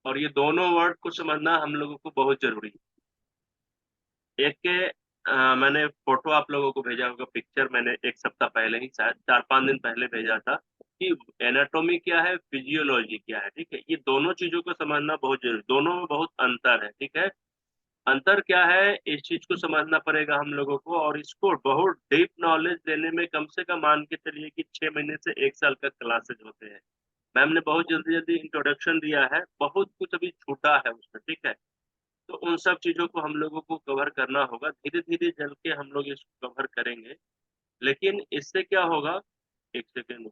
और ये दोनों वर्ड को समझना हम लोगों को बहुत जरूरी है। एक के मैंने फोटो आप लोगों को भेजा होगा, पिक्चर मैंने 1 सप्ताह पहले ही, शायद 4-5 दिन पहले भेजा था, कि एनाटॉमी क्या है, फिजियोलॉजी क्या है। ठीक है, ये दोनों चीजों को समझना बहुत जरूरी, दोनों में बहुत अंतर है। ठीक है, अंतर क्या है इस चीज को समझना पड़ेगा हम लोगों को, और इसको बहुत डीप नॉलेज देने में कम से कम मान के चलिए कि 6 महीने से 1 साल का क्लासेज होते हैं। मैम ने बहुत जल्दी जल्दी इंट्रोडक्शन दिया है, बहुत कुछ अभी छूटा है उसमें। ठीक है, तो उन सब चीजों को हम लोगों को कवर करना होगा, धीरे धीरे चल के हम लोग इसको कवर करेंगे। लेकिन इससे क्या होगा, एक सेकेंड,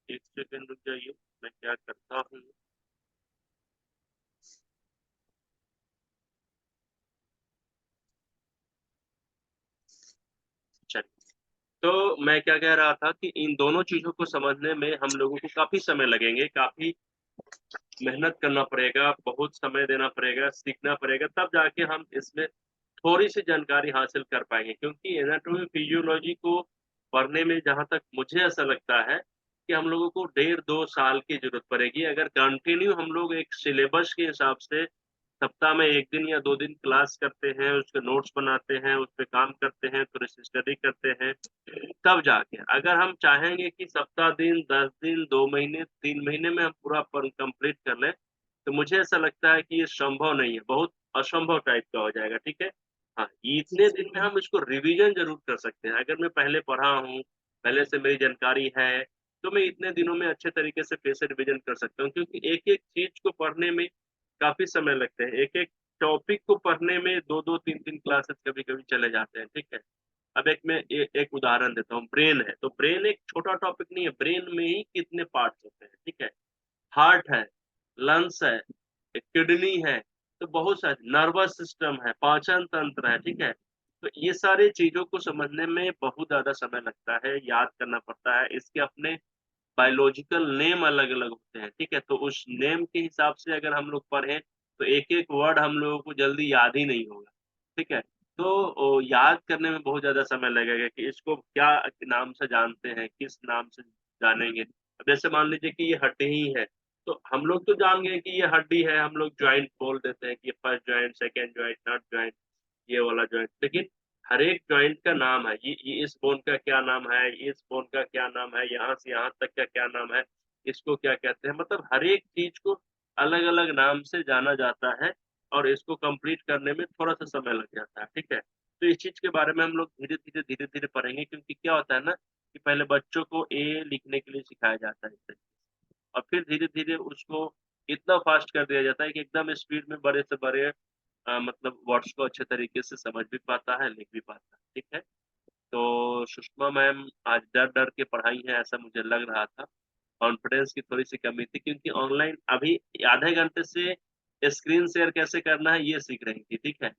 एक सेकेंड रुक जाइए, मैं क्या करता हूँ। चलिए, तो मैं क्या कह रहा था कि इन दोनों चीजों को समझने में हम लोगों को काफी समय लगेंगे, काफी मेहनत करना पड़ेगा, बहुत समय देना पड़ेगा, सीखना पड़ेगा, तब जाके हम इसमें थोड़ी सी जानकारी हासिल कर पाएंगे। क्योंकि एनाटॉमी फिजियोलॉजी को पढ़ने में जहां तक मुझे ऐसा लगता है कि हम लोगों को 1.5-2 साल की जरूरत पड़ेगी, अगर कंटिन्यू हम लोग एक सिलेबस के हिसाब से सप्ताह में 1 दिन या 2 दिन क्लास करते हैं, उसके नोट्स बनाते हैं, उस पर काम करते हैं, थोड़ी सी स्टडी करते हैं, तब जाके अगर हम चाहेंगे कि सप्ताह दिन, 10 दिन, 2 महीने, 3 महीने में हम पूरा कंप्लीट कर लें, तो मुझे ऐसा लगता है कि ये संभव नहीं है। बहुत असंभव टाइप का हो जाएगा, ठीक है। हाँ, इतने दिन में हम इसको रिवीजन जरूर कर सकते हैं। अगर मैं पहले पढ़ा हूँ, पहले से मेरी जानकारी है, तो मैं इतने दिनों में अच्छे तरीके से फिर से रिवीजन कर सकता हूँ, क्योंकि एक-एक चीज को पढ़ने में काफ़ी समय लगते हैं। एक-एक टॉपिक को पढ़ने में 2-2 3-3 क्लासेस कभी-कभी चले जाते हैं, ठीक है। अब एक उदाहरण देता हूँ, ब्रेन है, तो ब्रेन एक छोटा टॉपिक नहीं है, ब्रेन में ही कितने पार्ट्स होते हैं, ठीक है। हार्ट है, लंग्स है, एक किडनी है, तो बहुत सारे नर्वस सिस्टम है, पाचन तंत्र है, ठीक है। तो ये सारी चीज़ों को समझने में बहुत ज़्यादा समय लगता है, याद करना पड़ता है, इसके अपने बायोलॉजिकल नेम अलग-अलग होते हैं, ठीक है? तो उस नेम के हिसाब से अगर हम लोग पढ़ें, तो एक-एक वर्ड हम लोगों को जल्दी याद ही नहीं होगा, ठीक है? तो याद करने में बहुत ज़्यादा समय लगेगा कि इसको क्या नाम से जानते हैं, किस नाम से जानेंगे। अब जैसे मान लीजिए कि ये हड्डी ही है, तो हम लोग तो जान गए कि ये हड्डी है, हम लोग जॉइंट बोल देते हैं कि first joint, second joint, third joint, ये वाला जॉइंट। लेकिन हर एक जॉइंट का नाम है, ये इस बोन का क्या नाम है, इस बोन का क्या नाम है, यहाँ से यहाँ तक का क्या नाम है, इसको क्या कहते हैं, मतलब हर एक चीज़ को अलग-अलग नाम से जाना जाता है और इसको कंप्लीट करने में थोड़ा-सा समय लग जाता है, ठीक है? तो इस चीज़ के बारे में हम लोग धीरे-धीरे पढ़ेंगे, क्योंकि क्या होता है ना कि पहले बच्चों को ए लिखने के लिए सिखाया जाता है इस तरीके से, और फिर धीरे-धीरे उसको इतना फ़ास्ट कर दिया जाता है कि एकदम स्पीड में बड़े से बड़े मतलब वर्ड्स को अच्छे तरीके से समझ भी पाता है, लिख भी पाता है, ठीक है? तो सुषमा मैम आज डर-डर के पढ़ाई हैं, ऐसा मुझे लग रहा था। कॉन्फिडेंस की थोड़ी-सी कमी थी, क्योंकि ऑनलाइन अभी आधे घंटे से स्क्रीन शेयर कैसे करना है ये सीख रही थी, ठीक है?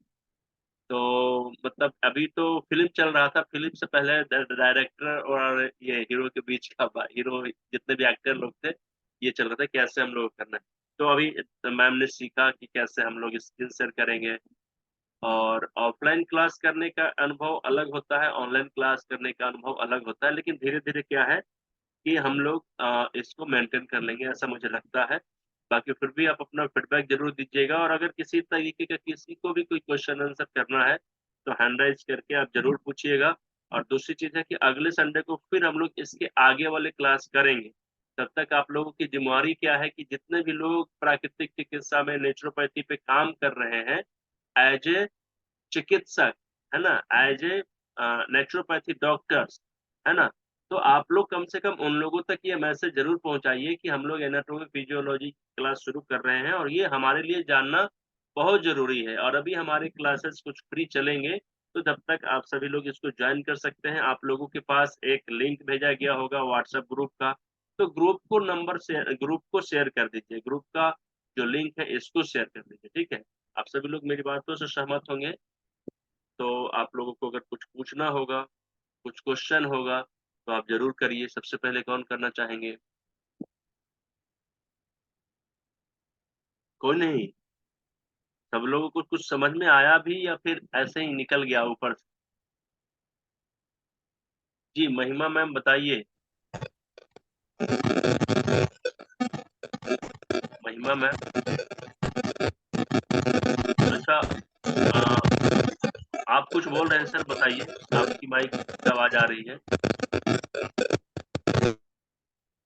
तो मतलब अभी तो फ़िल्म चल रहा था, फ़िल्म से पहले डायरेक्टर और ये हीरो के बीच का हीरो जितने भी एक्टर लोग थे, ये चल रहा था कैसे हम लोग को करना है। तो अभी मैम ने सीखा कि कैसे हम लोग स्क्रीन शेयर करेंगे। और ऑफ़लाइन क्लास करने का अनुभव अलग होता है, ऑनलाइन क्लास करने का अनुभव अलग होता है, लेकिन धीरे-धीरे क्या है कि हम लोग इसको मेंटेन कर लेंगे, ऐसा मुझे लगता है। बाकी फिर भी आप अपना फीडबैक ज़रूर दीजिएगा, और अगर किसी तरीके का किसी को भी कोई क्वेश्चन आंसर करना है, तो हैंड राइज़ करके आप ज़रूर पूछिएगा। और दूसरी चीज़ है कि अगले संडे को फिर हम लोग इसके आगे वाले क्लास करेंगे। तब तक आप लोगों की ज़िम्मेवारी क्या है कि जितने भी लोग प्राकृतिक चिकित्सा में नेचुरोपैथी पे काम कर रहे हैं, एज़ ए चिकित्सक, है ना? एज़ ए नेचुरोपैथी डॉक्टर्स, है ना? तो आप लोग कम से कम उन लोगों तक ये मैसेज ज़रूर पहुँचाइए कि हम लोग एनाटॉमी फिजियोलॉजी क्लास शुरू कर रहे हैं, और ये हमारे लिए जानना बहुत ज़रूरी है। और अभी हमारे क्लासेस कुछ फ्री चलेंगे, तो जब तक आप सभी लोग इसको जॉइन कर सकते हैं। आप लोगों के पास एक लिंक भेजा गया होगा व्हाट्सएप ग्रुप का, तो ग्रुप को शेयर कर दीजिए। ग्रुप का जो लिंक है इसको शेयर कर दीजिए, ठीक है? आप सभी लोग मेरी बातों से सहमत होंगे? तो आप लोगों को अगर कुछ पूछना होगा, कुछ क्वेश्चन होगा, तो आप ज़रूर करिए। सबसे पहले कौन करना चाहेंगे? कोई नहीं? सब लोगों को कुछ समझ में आया भी या फिर ऐसे ही निकल गया ऊपर से? जी, महिमा मैम बताइए। महिमा मैम? अच्छा, आप कुछ बोल रहे हैं सर, बताइए। आपकी माइक से आवाज़ आ रही है। सर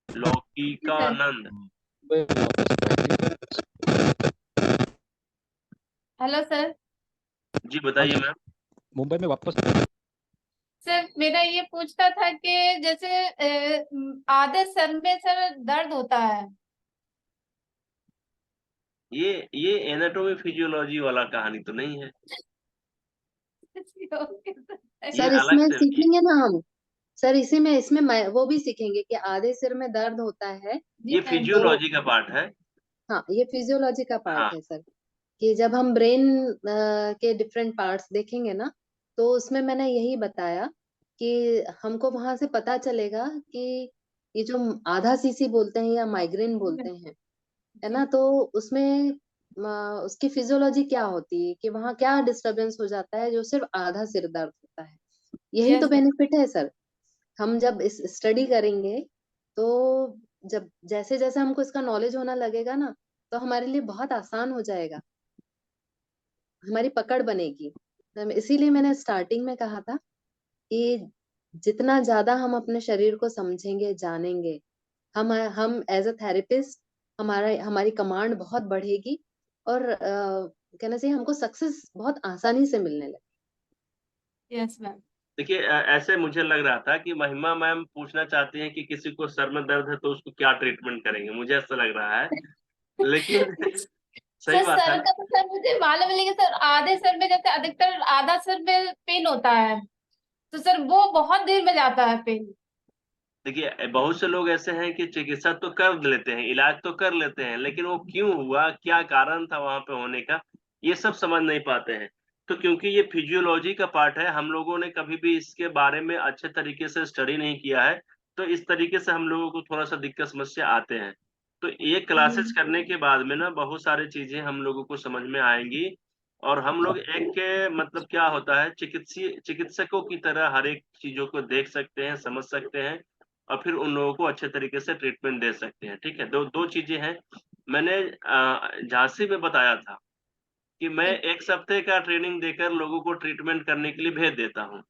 लौकिकानंद। Hello sir. जी, बताइए मैम। मुंबई में वापस सर मेरा ये पूछना था कि जैसे आधे सर में सर दर्द होता है। ये एनाटॉमी फिजियोलॉजी वाला कहानी तो नहीं है। Okay sir. ये सर अलग इसमें से सीखेंगे ना हम। सर इसी में इसमें वो भी सीखेंगे कि आधे सिर में दर्द होता है जी ये सर। तो फिजियोलॉजी का पार्ट है। हाँ, ये फिजियोलॉजी का हाँ, पार्ट है सर। कि जब हम ब्रेन के डिफरेंट पार्ट्स देखेंगे ना, तो उसमें मैंने यही बताया कि हमको वहां से पता चलेगा कि ये जो आधा सीसी बोलते हैं या माइग्रेन बोलते हैं, है जी ना, तो उसमें उसकी फिजियोलॉजी क्या होती है, कि वहाँ क्या डिस्टरबेंस हो जाता है जो सिर्फ आधा सिर दर्द होता है। यही तो यस सर। बेनिफिट है सर। हम जब इस स्टडी करेंगे, तो जब जैसे जैसे हमको इसका नॉलेज होना लगेगा ना, तो हमारे लिए बहुत आसान हो जाएगा, हमारी पकड़ बनेगी। तो इसीलिए मैंने स्टार्टिंग में कहा था कि जितना ज्यादा हम अपने शरीर को समझेंगे, जानेंगे, हम एज अ थेरेपिस्ट हमारी कमांड बहुत बढ़ेगी। और कहना चाहिए हमको सक्सेस बहुत आसानी से मिलने लगी। Yes ma'am. देखिए ऐसे मुझे लग रहा था कि महिमा मैम पूछना चाहती हैं कि किसी को सर में दर्द है तो उसको क्या ट्रीटमेंट करेंगे, मुझे ऐसा लग रहा है। लेकिन सही सर बात है सर ना। का तो सर मुझे मालूम है, लेकिन सर आधे सर में जैसे अधिकतर आधा सर में पेन होता है, तो सर वो बहुत देर में जाता है पेन। देखिए बहुत से लोग ऐसे हैं कि चिकित्सा तो कर लेते हैं, इलाज तो कर लेते हैं, लेकिन वो क्यों हुआ, क्या कारण था वहां पे होने का, ये सब समझ नहीं पाते हैं। तो क्योंकि ये फिजियोलॉजी का पार्ट है, हम लोगों ने कभी भी इसके बारे में अच्छे तरीके से स्टडी नहीं किया है, तो इस तरीके से हम लोगों को थोड़ा सा दिक्कत समस्या आते हैं। तो ये क्लासेस करने के बाद में ना बहुत सारी चीजें हम लोगों को समझ में आएंगी, और हम लोग एक के मतलब क्या होता है, चिकित्सकों की तरह हर एक चीजों को देख सकते हैं, समझ सकते हैं, और फिर उन लोगों को अच्छे तरीके से ट्रीटमेंट दे सकते हैं। ठीक है, दो दो चीजें हैं। मैंने झांसी में बताया था कि मैं एक हफ्ते का ट्रेनिंग देकर लोगों को ट्रीटमेंट करने के लिए भेज देता हूँ,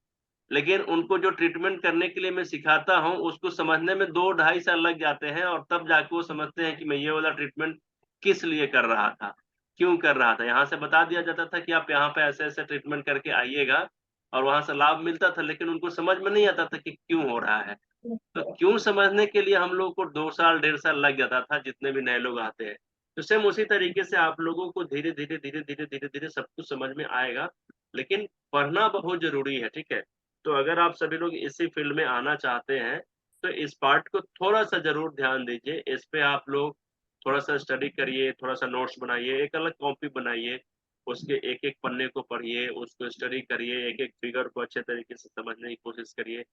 लेकिन उनको जो ट्रीटमेंट करने के लिए मैं सिखाता हूँ उसको समझने में 2-2.5 साल लग जाते हैं, और तब जाके वो समझते हैं कि मैं ये वाला ट्रीटमेंट किस लिए कर रहा था, क्यों कर रहा था। यहाँ से बता दिया जाता था कि आप यहाँ पे ऐसे ऐसे ट्रीटमेंट करके आइएगा, और वहां से लाभ मिलता था, लेकिन उनको समझ में नहीं आता था कि क्यों हो रहा है। तो क्यों समझने के लिए हम लोग को 2 साल 1.5 साल लग जाता था, जितने भी नए लोग आते हैं। तो सेम उसी तरीके से आप लोगों को धीरे धीरे धीरे धीरे धीरे धीरे सब कुछ समझ में आएगा, लेकिन पढ़ना बहुत जरूरी है। ठीक है, तो अगर आप सभी लोग इसी फील्ड में आना चाहते हैं तो इस पार्ट को थोड़ा सा जरूर ध्यान दीजिए, इस पे आप लोग थोड़ा सा स्टडी करिए, थोड़ा सा नोट्स बनाइए, एक अलग कॉपी बनाइए, उसके एक एक पन्ने को पढ़िए, उसको स्टडी करिए, एक एक फिगर को अच्छे तरीके से समझने की कोशिश करिए।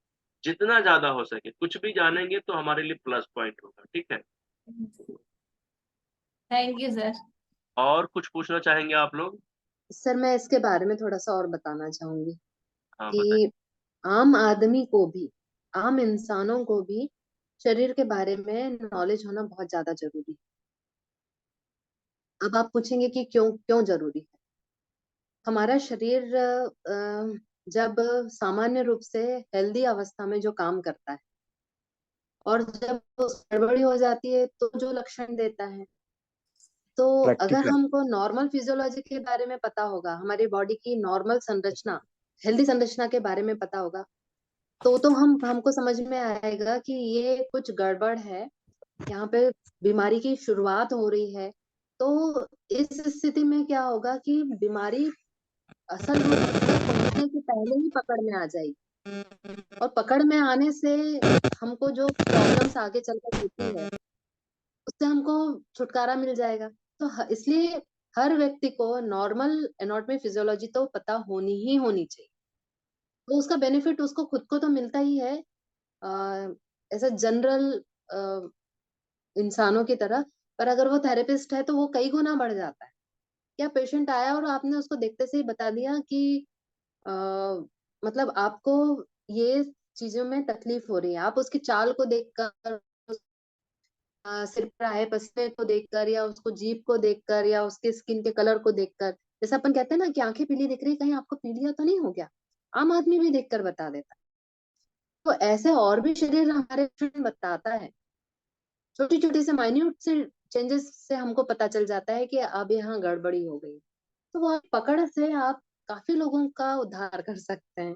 जितना ज़्यादा हो सके, कुछ भी जानेंगे तो हमारे लिए प्लस पॉइंट होगा। ठीक है, थैंक यू सर। और कुछ पूछना चाहेंगे आप लोग? सर मैं इसके बारे में थोड़ा सा और बताना चाहूंगी हाँ बताइए। कि आम आदमी को भी, आम इंसानों को भी शरीर के बारे में नॉलेज होना बहुत ज्यादा जरूरी है। अब आप पूछेंगे कि क्यों क्यों जरूरी है। हमारा शरीर जब सामान्य रूप से हेल्दी अवस्था में जो काम करता है, और जब गड़बड़ी हो जाती है तो जो लक्षण देता है, तो अगर प्रैक्टिकल हमको नॉर्मल फिजियोलॉजी के बारे में पता होगा, हमारी बॉडी की नॉर्मल संरचना, हेल्दी संरचना के बारे में पता होगा, तो हमको समझ में आएगा कि ये कुछ गड़बड़ है, यहाँ पे बीमारी की शुरुआत हो रही है। तो इस स्थिति में क्या होगा कि बीमारी असल रूप तक पहुंचने से पहले ही पकड़ में आ जाएगी, और पकड़ में आने से हमको जो प्रॉब्लम्स आगे चलकर होती है उससे हमको छुटकारा मिल जाएगा। तो इसलिए हर व्यक्ति को नॉर्मल एनाटॉमी फिजियोलॉजी तो पता होनी ही होनी चाहिए। तो उसका बेनिफिट उसको खुद को तो मिलता ही है, ऐसा जनरल इंसानों की तरह, पर अगर वो थेरेपिस्ट है तो वो कई गुना बढ़ जाता है। क्या पेशेंट आया और आपने उसको देखते से ही बता दिया कि अ, मतलब आपको ये चीजों में तकलीफ हो रही है, आप उसकी चाल को देखकर, सिर पर आए पसीने को देखकर, या उसको जीभ को देखकर, या उसके स्किन के कलर को देखकर, जैसे अपन कहते हैं ना कि आंखें पीली दिख रही, कहीं आपको पीलिया तो नहीं हो गया, आम आदमी भी देखकर बता देता है। तो ऐसे और भी शरीर हमारे बताता है, छोटी छोटी से माइन्यूट से चेंजेस से हमको पता चल जाता है कि अब यहाँ गड़बड़ी हो गई। तो वो पकड़ से आप काफी लोगों का उद्धार कर सकते हैं।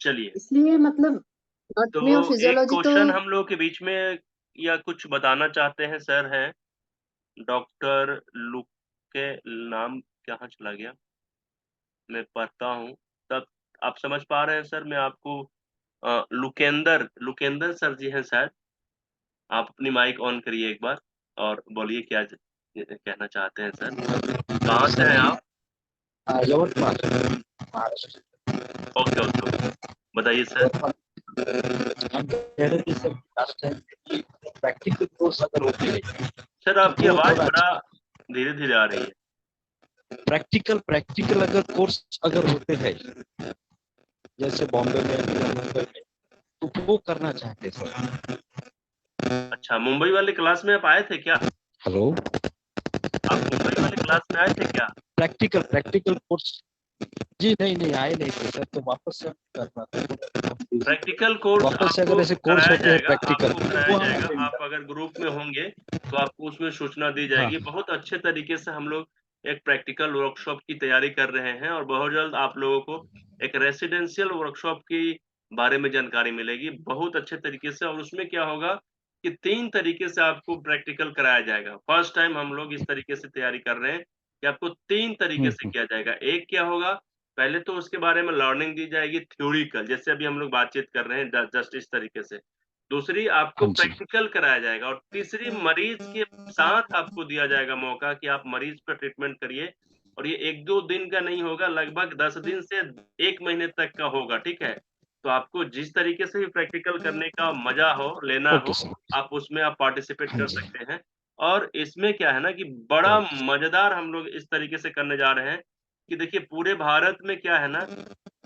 चलिए, इसलिए मतलब तो एनाटॉमी और एक फिजियोलॉजी तो क्वेश्चन हम लोग के बीच में या कुछ बताना चाहते हैं सर हैं, डॉक्टर लुक के नाम कहाँ चला गया, मैं पढ़ता हूँ तब आप समझ पा रहे हैं सर। मैं आपको लुकेंदर लुकेंदर सर जी हैं शायद, आप अपनी माइक ऑन करिए एक बार और बोलिए क्या कहना चाहते हैं सर, कहाँ से हैं आप? Yavatmal Maharashtra. Okay okay okay, बताइए सर। हम कह रहे थे सर लास्ट टाइम कि प्रैक्टिकल कोर्स अगर होते हैं सर आपकी वो आवाज थोड़ा बड़ा धीरे धीरे आ रही है। प्रैक्टिकल अगर कोर्स अगर होते हैं जैसे बॉम्बे में या मुंबई में, तो वो करना चाहते सर। अच्छा, मुंबई वाले क्लास में आप आए थे क्या? हेलो, आप मुंबई वाले क्लास में आए थे क्या? प्रैक्टिकल कोर्स जी नहीं आए नहीं थे सर, तो वापस से करना था। प्रैक्टिकल कोर्स वापस से अगर आपको ऐसे कोर्स कराया होते हैं जाएगा, प्रैक्टिकल, आपको वो कराया हम जाएगा। अटेंड आप अगर ग्रुप में होंगे तो आपको उसमें सूचना दी हाँ जाएगी। बहुत अच्छे तरीके से हम लोग एक प्रैक्टिकल वर्कशॉप की तैयारी कर रहे हैं और बहुत जल्द आप लोगों को एक रेसिडेंशियल वर्कशॉप की बारे में जानकारी मिलेगी बहुत अच्छे तरीके से। और उसमें क्या होगा कि 3 तरीके से आपको प्रैक्टिकल कराया जाएगा। फर्स्ट टाइम हम लोग इस तरीके से तैयारी कर रहे हैं कि आपको 3 तरीके से किया जाएगा। एक क्या होगा, पहले तो उसके बारे में लर्निंग दी जाएगी थ्योरिकल, जैसे अभी हम लोग बातचीत कर रहे हैं जस्ट इस तरीके से। दूसरी आपको हाँ जी। प्रैक्टिकल कराया जाएगा और तीसरी मरीज के साथ आपको दिया जाएगा मौका कि आप मरीज पर ट्रीटमेंट करिए। और ये 1-2 दिन का नहीं होगा, लगभग 10 दिन से 1 महीने तक का होगा, ठीक है? तो आपको जिस तरीके से भी प्रैक्टिकल करने का मज़ा हो, लेना ओके हो, सर। आप उसमें आप पार्टिसिपेट हाँ कर जी। सकते हैं। और इसमें क्या है ना कि बड़ा ओके। मज़ेदार हम लोग इस तरीके से करने जा रहे हैं कि देखिए पूरे भारत में क्या है ना,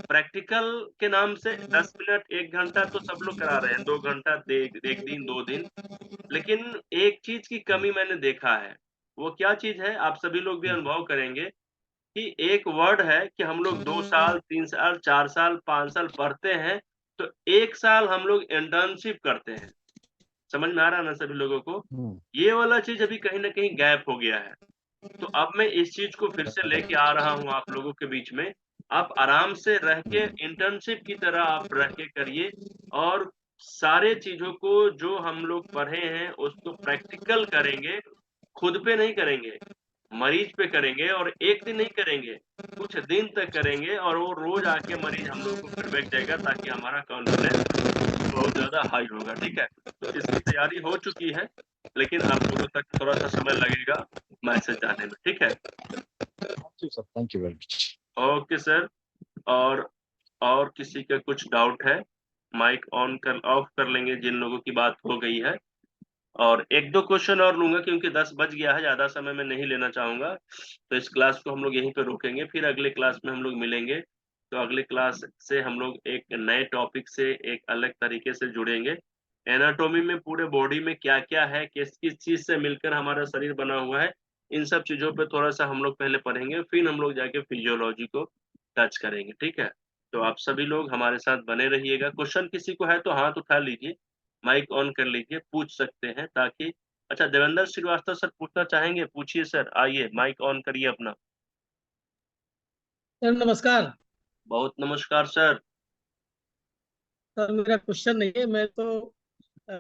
प्रैक्टिकल के नाम से 10 मिनट 1 घंटा तो सब लोग करा रहे हैं, 2 घंटा दे 1 दिन 2 दिन। लेकिन एक चीज़ की कमी मैंने देखा है, वो क्या चीज़ है आप सभी लोग भी अनुभव करेंगे कि एक वर्ड है कि हम लोग 2 साल, 3 साल, 4 साल, 5 साल पढ़ते हैं, तो 1 साल हम लोग इंटर्नशिप करते हैं। समझ में आ रहा है ना सभी लोगों को? ये वाला चीज़ अभी कहीं न कहीं गैप हो गया है। तो अब मैं इस चीज़ को फिर से लेके आ रहा हूँ आप लोगों के बीच में। आप आराम से रह के इंटर्नशिप की तरह आप रह के करिए और सारे चीज़ों को जो हम लोग पढ़े हैं उसको प्रैक्टिकल करेंगे, खुद पे नहीं करेंगे, मरीज पे करेंगे और 1 दिन नहीं करेंगे, कुछ दिन तक करेंगे और वो रोज़ आके मरीज हम लोगों को फीडबैक देगा ताकि हमारा कॉन्फिडेंस बहुत ज़्यादा हाई होगा, ठीक है? तो इसकी तैयारी हो चुकी है, लेकिन आप लोगों तक थोड़ा-सा समय लगेगा मैसेज जाने में, ठीक है? Sir thank you very much. Okay sir. और किसी का कुछ डाउट है? माइक ऑफ कर लेंगे जिन लोगों की बात हो गई है। और 1-2 क्वेश्चन और लूँगा क्योंकि 10 बज गया है, ज़्यादा समय मैं नहीं लेना चाहूँगा। तो इस क्लास को हम लोग यहीं पे रोकेंगे, फिर अगले क्लास में हम लोग मिलेंगे। तो अगले क्लास से हम लोग एक नए टॉपिक से एक अलग तरीके से जुड़ेंगे। एनाटॉमी में पूरे बॉडी में क्या-क्या है, किस-किस चीज़ से मिलकर हमारा शरीर बना हुआ है, इन सब चीज़ों पे थोड़ा-सा हम लोग पहले पढ़ेंगे, फिर हम लोग जाके फिजियोलॉजी को टच करेंगे, ठीक है? तो आप सभी लोग हमारे साथ बने रहिएगा। क्वेश्चन किसी को है तो हाथ उठा लीजिए, माइक ऑन कर लीजिए, पूछ सकते हैं ताकि अच्छा देवेंद्र श्रीवास्तव सर पूछना चाहेंगे? पूछिए सर, आइए माइक ऑन करिए अपना। सर नमस्कार। बहुत नमस्कार सर। सर मेरा क्वेश्चन नहीं है, मैं तो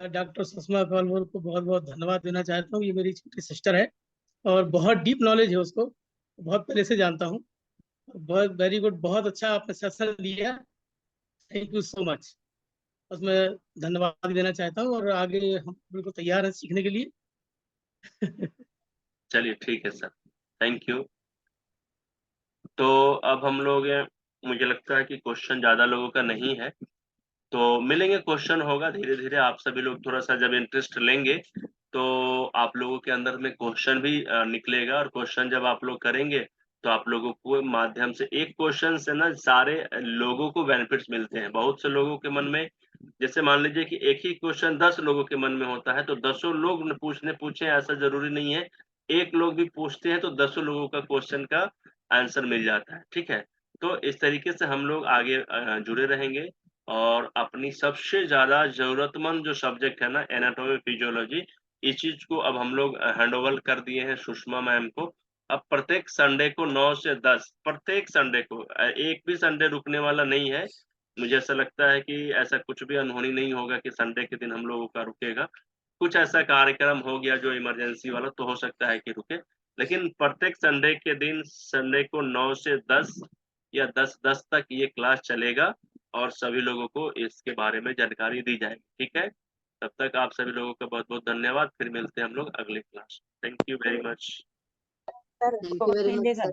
डॉक्टर सुषमा पालमोर को बहुत बहुत धन्यवाद देना चाहता हूँ। ये मेरी छोटी सिस्टर है और बहुत डीप नॉलेज है उसको, बहुत पहले से जानता हूँ। बहुत वेरी गुड, बहुत अच्छा आपने सेशन दिया। Thank you so much. बस मैं धन्यवाद देना चाहता हूँ और आगे हम बिल्कुल तैयार हैं सीखने के लिए। चलिए ठीक है सर, थैंक यू। तो अब हम लोग मुझे लगता है कि क्वेश्चन ज़्यादा लोगों का नहीं है, तो मिलेंगे, क्वेश्चन होगा धीरे-धीरे। आप सभी लोग थोड़ा-सा जब इंटरेस्ट लेंगे, तो आप लोगों के अंदर में क्वेश्चन भी निकलेगा और क्वेश्चन जब आप लोग करेंगे, तो आप लोगों को माध्यम से एक क्वेश्चन से ना सारे लोगों को बेनिफिट्स मिलते हैं। बहुत से लोगों के मन में जैसे मान लीजिए कि एक ही क्वेश्चन 10 लोगों के मन में होता है, तो दसों लोग न पूछें ऐसा ज़रूरी नहीं है। एक लोग भी पूछते हैं, तो दसों लोगों का क्वेश्चन का आंसर मिल जाता है, ठीक है? तो इस तरीके से हम लोग आगे जुड़े रहेंगे और अपनी सबसे ज़्यादा ज़रूरतमंद जो सब्जेक्ट है ना एनाटॉमी फिजियोलॉजी, इस चीज़ को अब हम लोग हैंडओवर कर दिए हैं सुषमा मैम को। अब प्रत्येक संडे को 9 से 10 प्रत्येक संडे को एक भी संडे रुकने वाला नहीं है। मुझे ऐसा लगता है कि ऐसा कुछ भी अनहोनी नहीं होगा कि संडे के दिन हम लोगों का रुकेगा। कुछ ऐसा कार्यक्रम हो गया जो इमरजेंसी वाला तो हो सकता है कि रुके। लेकिन प्रत्येक संडे के दिन संडे को 9 से 10 या 10:10 तक ये क्लास चलेगा और सभी लोगों को इसके बारे में जानकारी दी जाएगी, ठीक है? तब तक आप सभी लोगों का बहुत-बहुत धन्यवाद। फिर मिलते हैं हम लोग अगले class. Thank you very much. Thank you very much sir.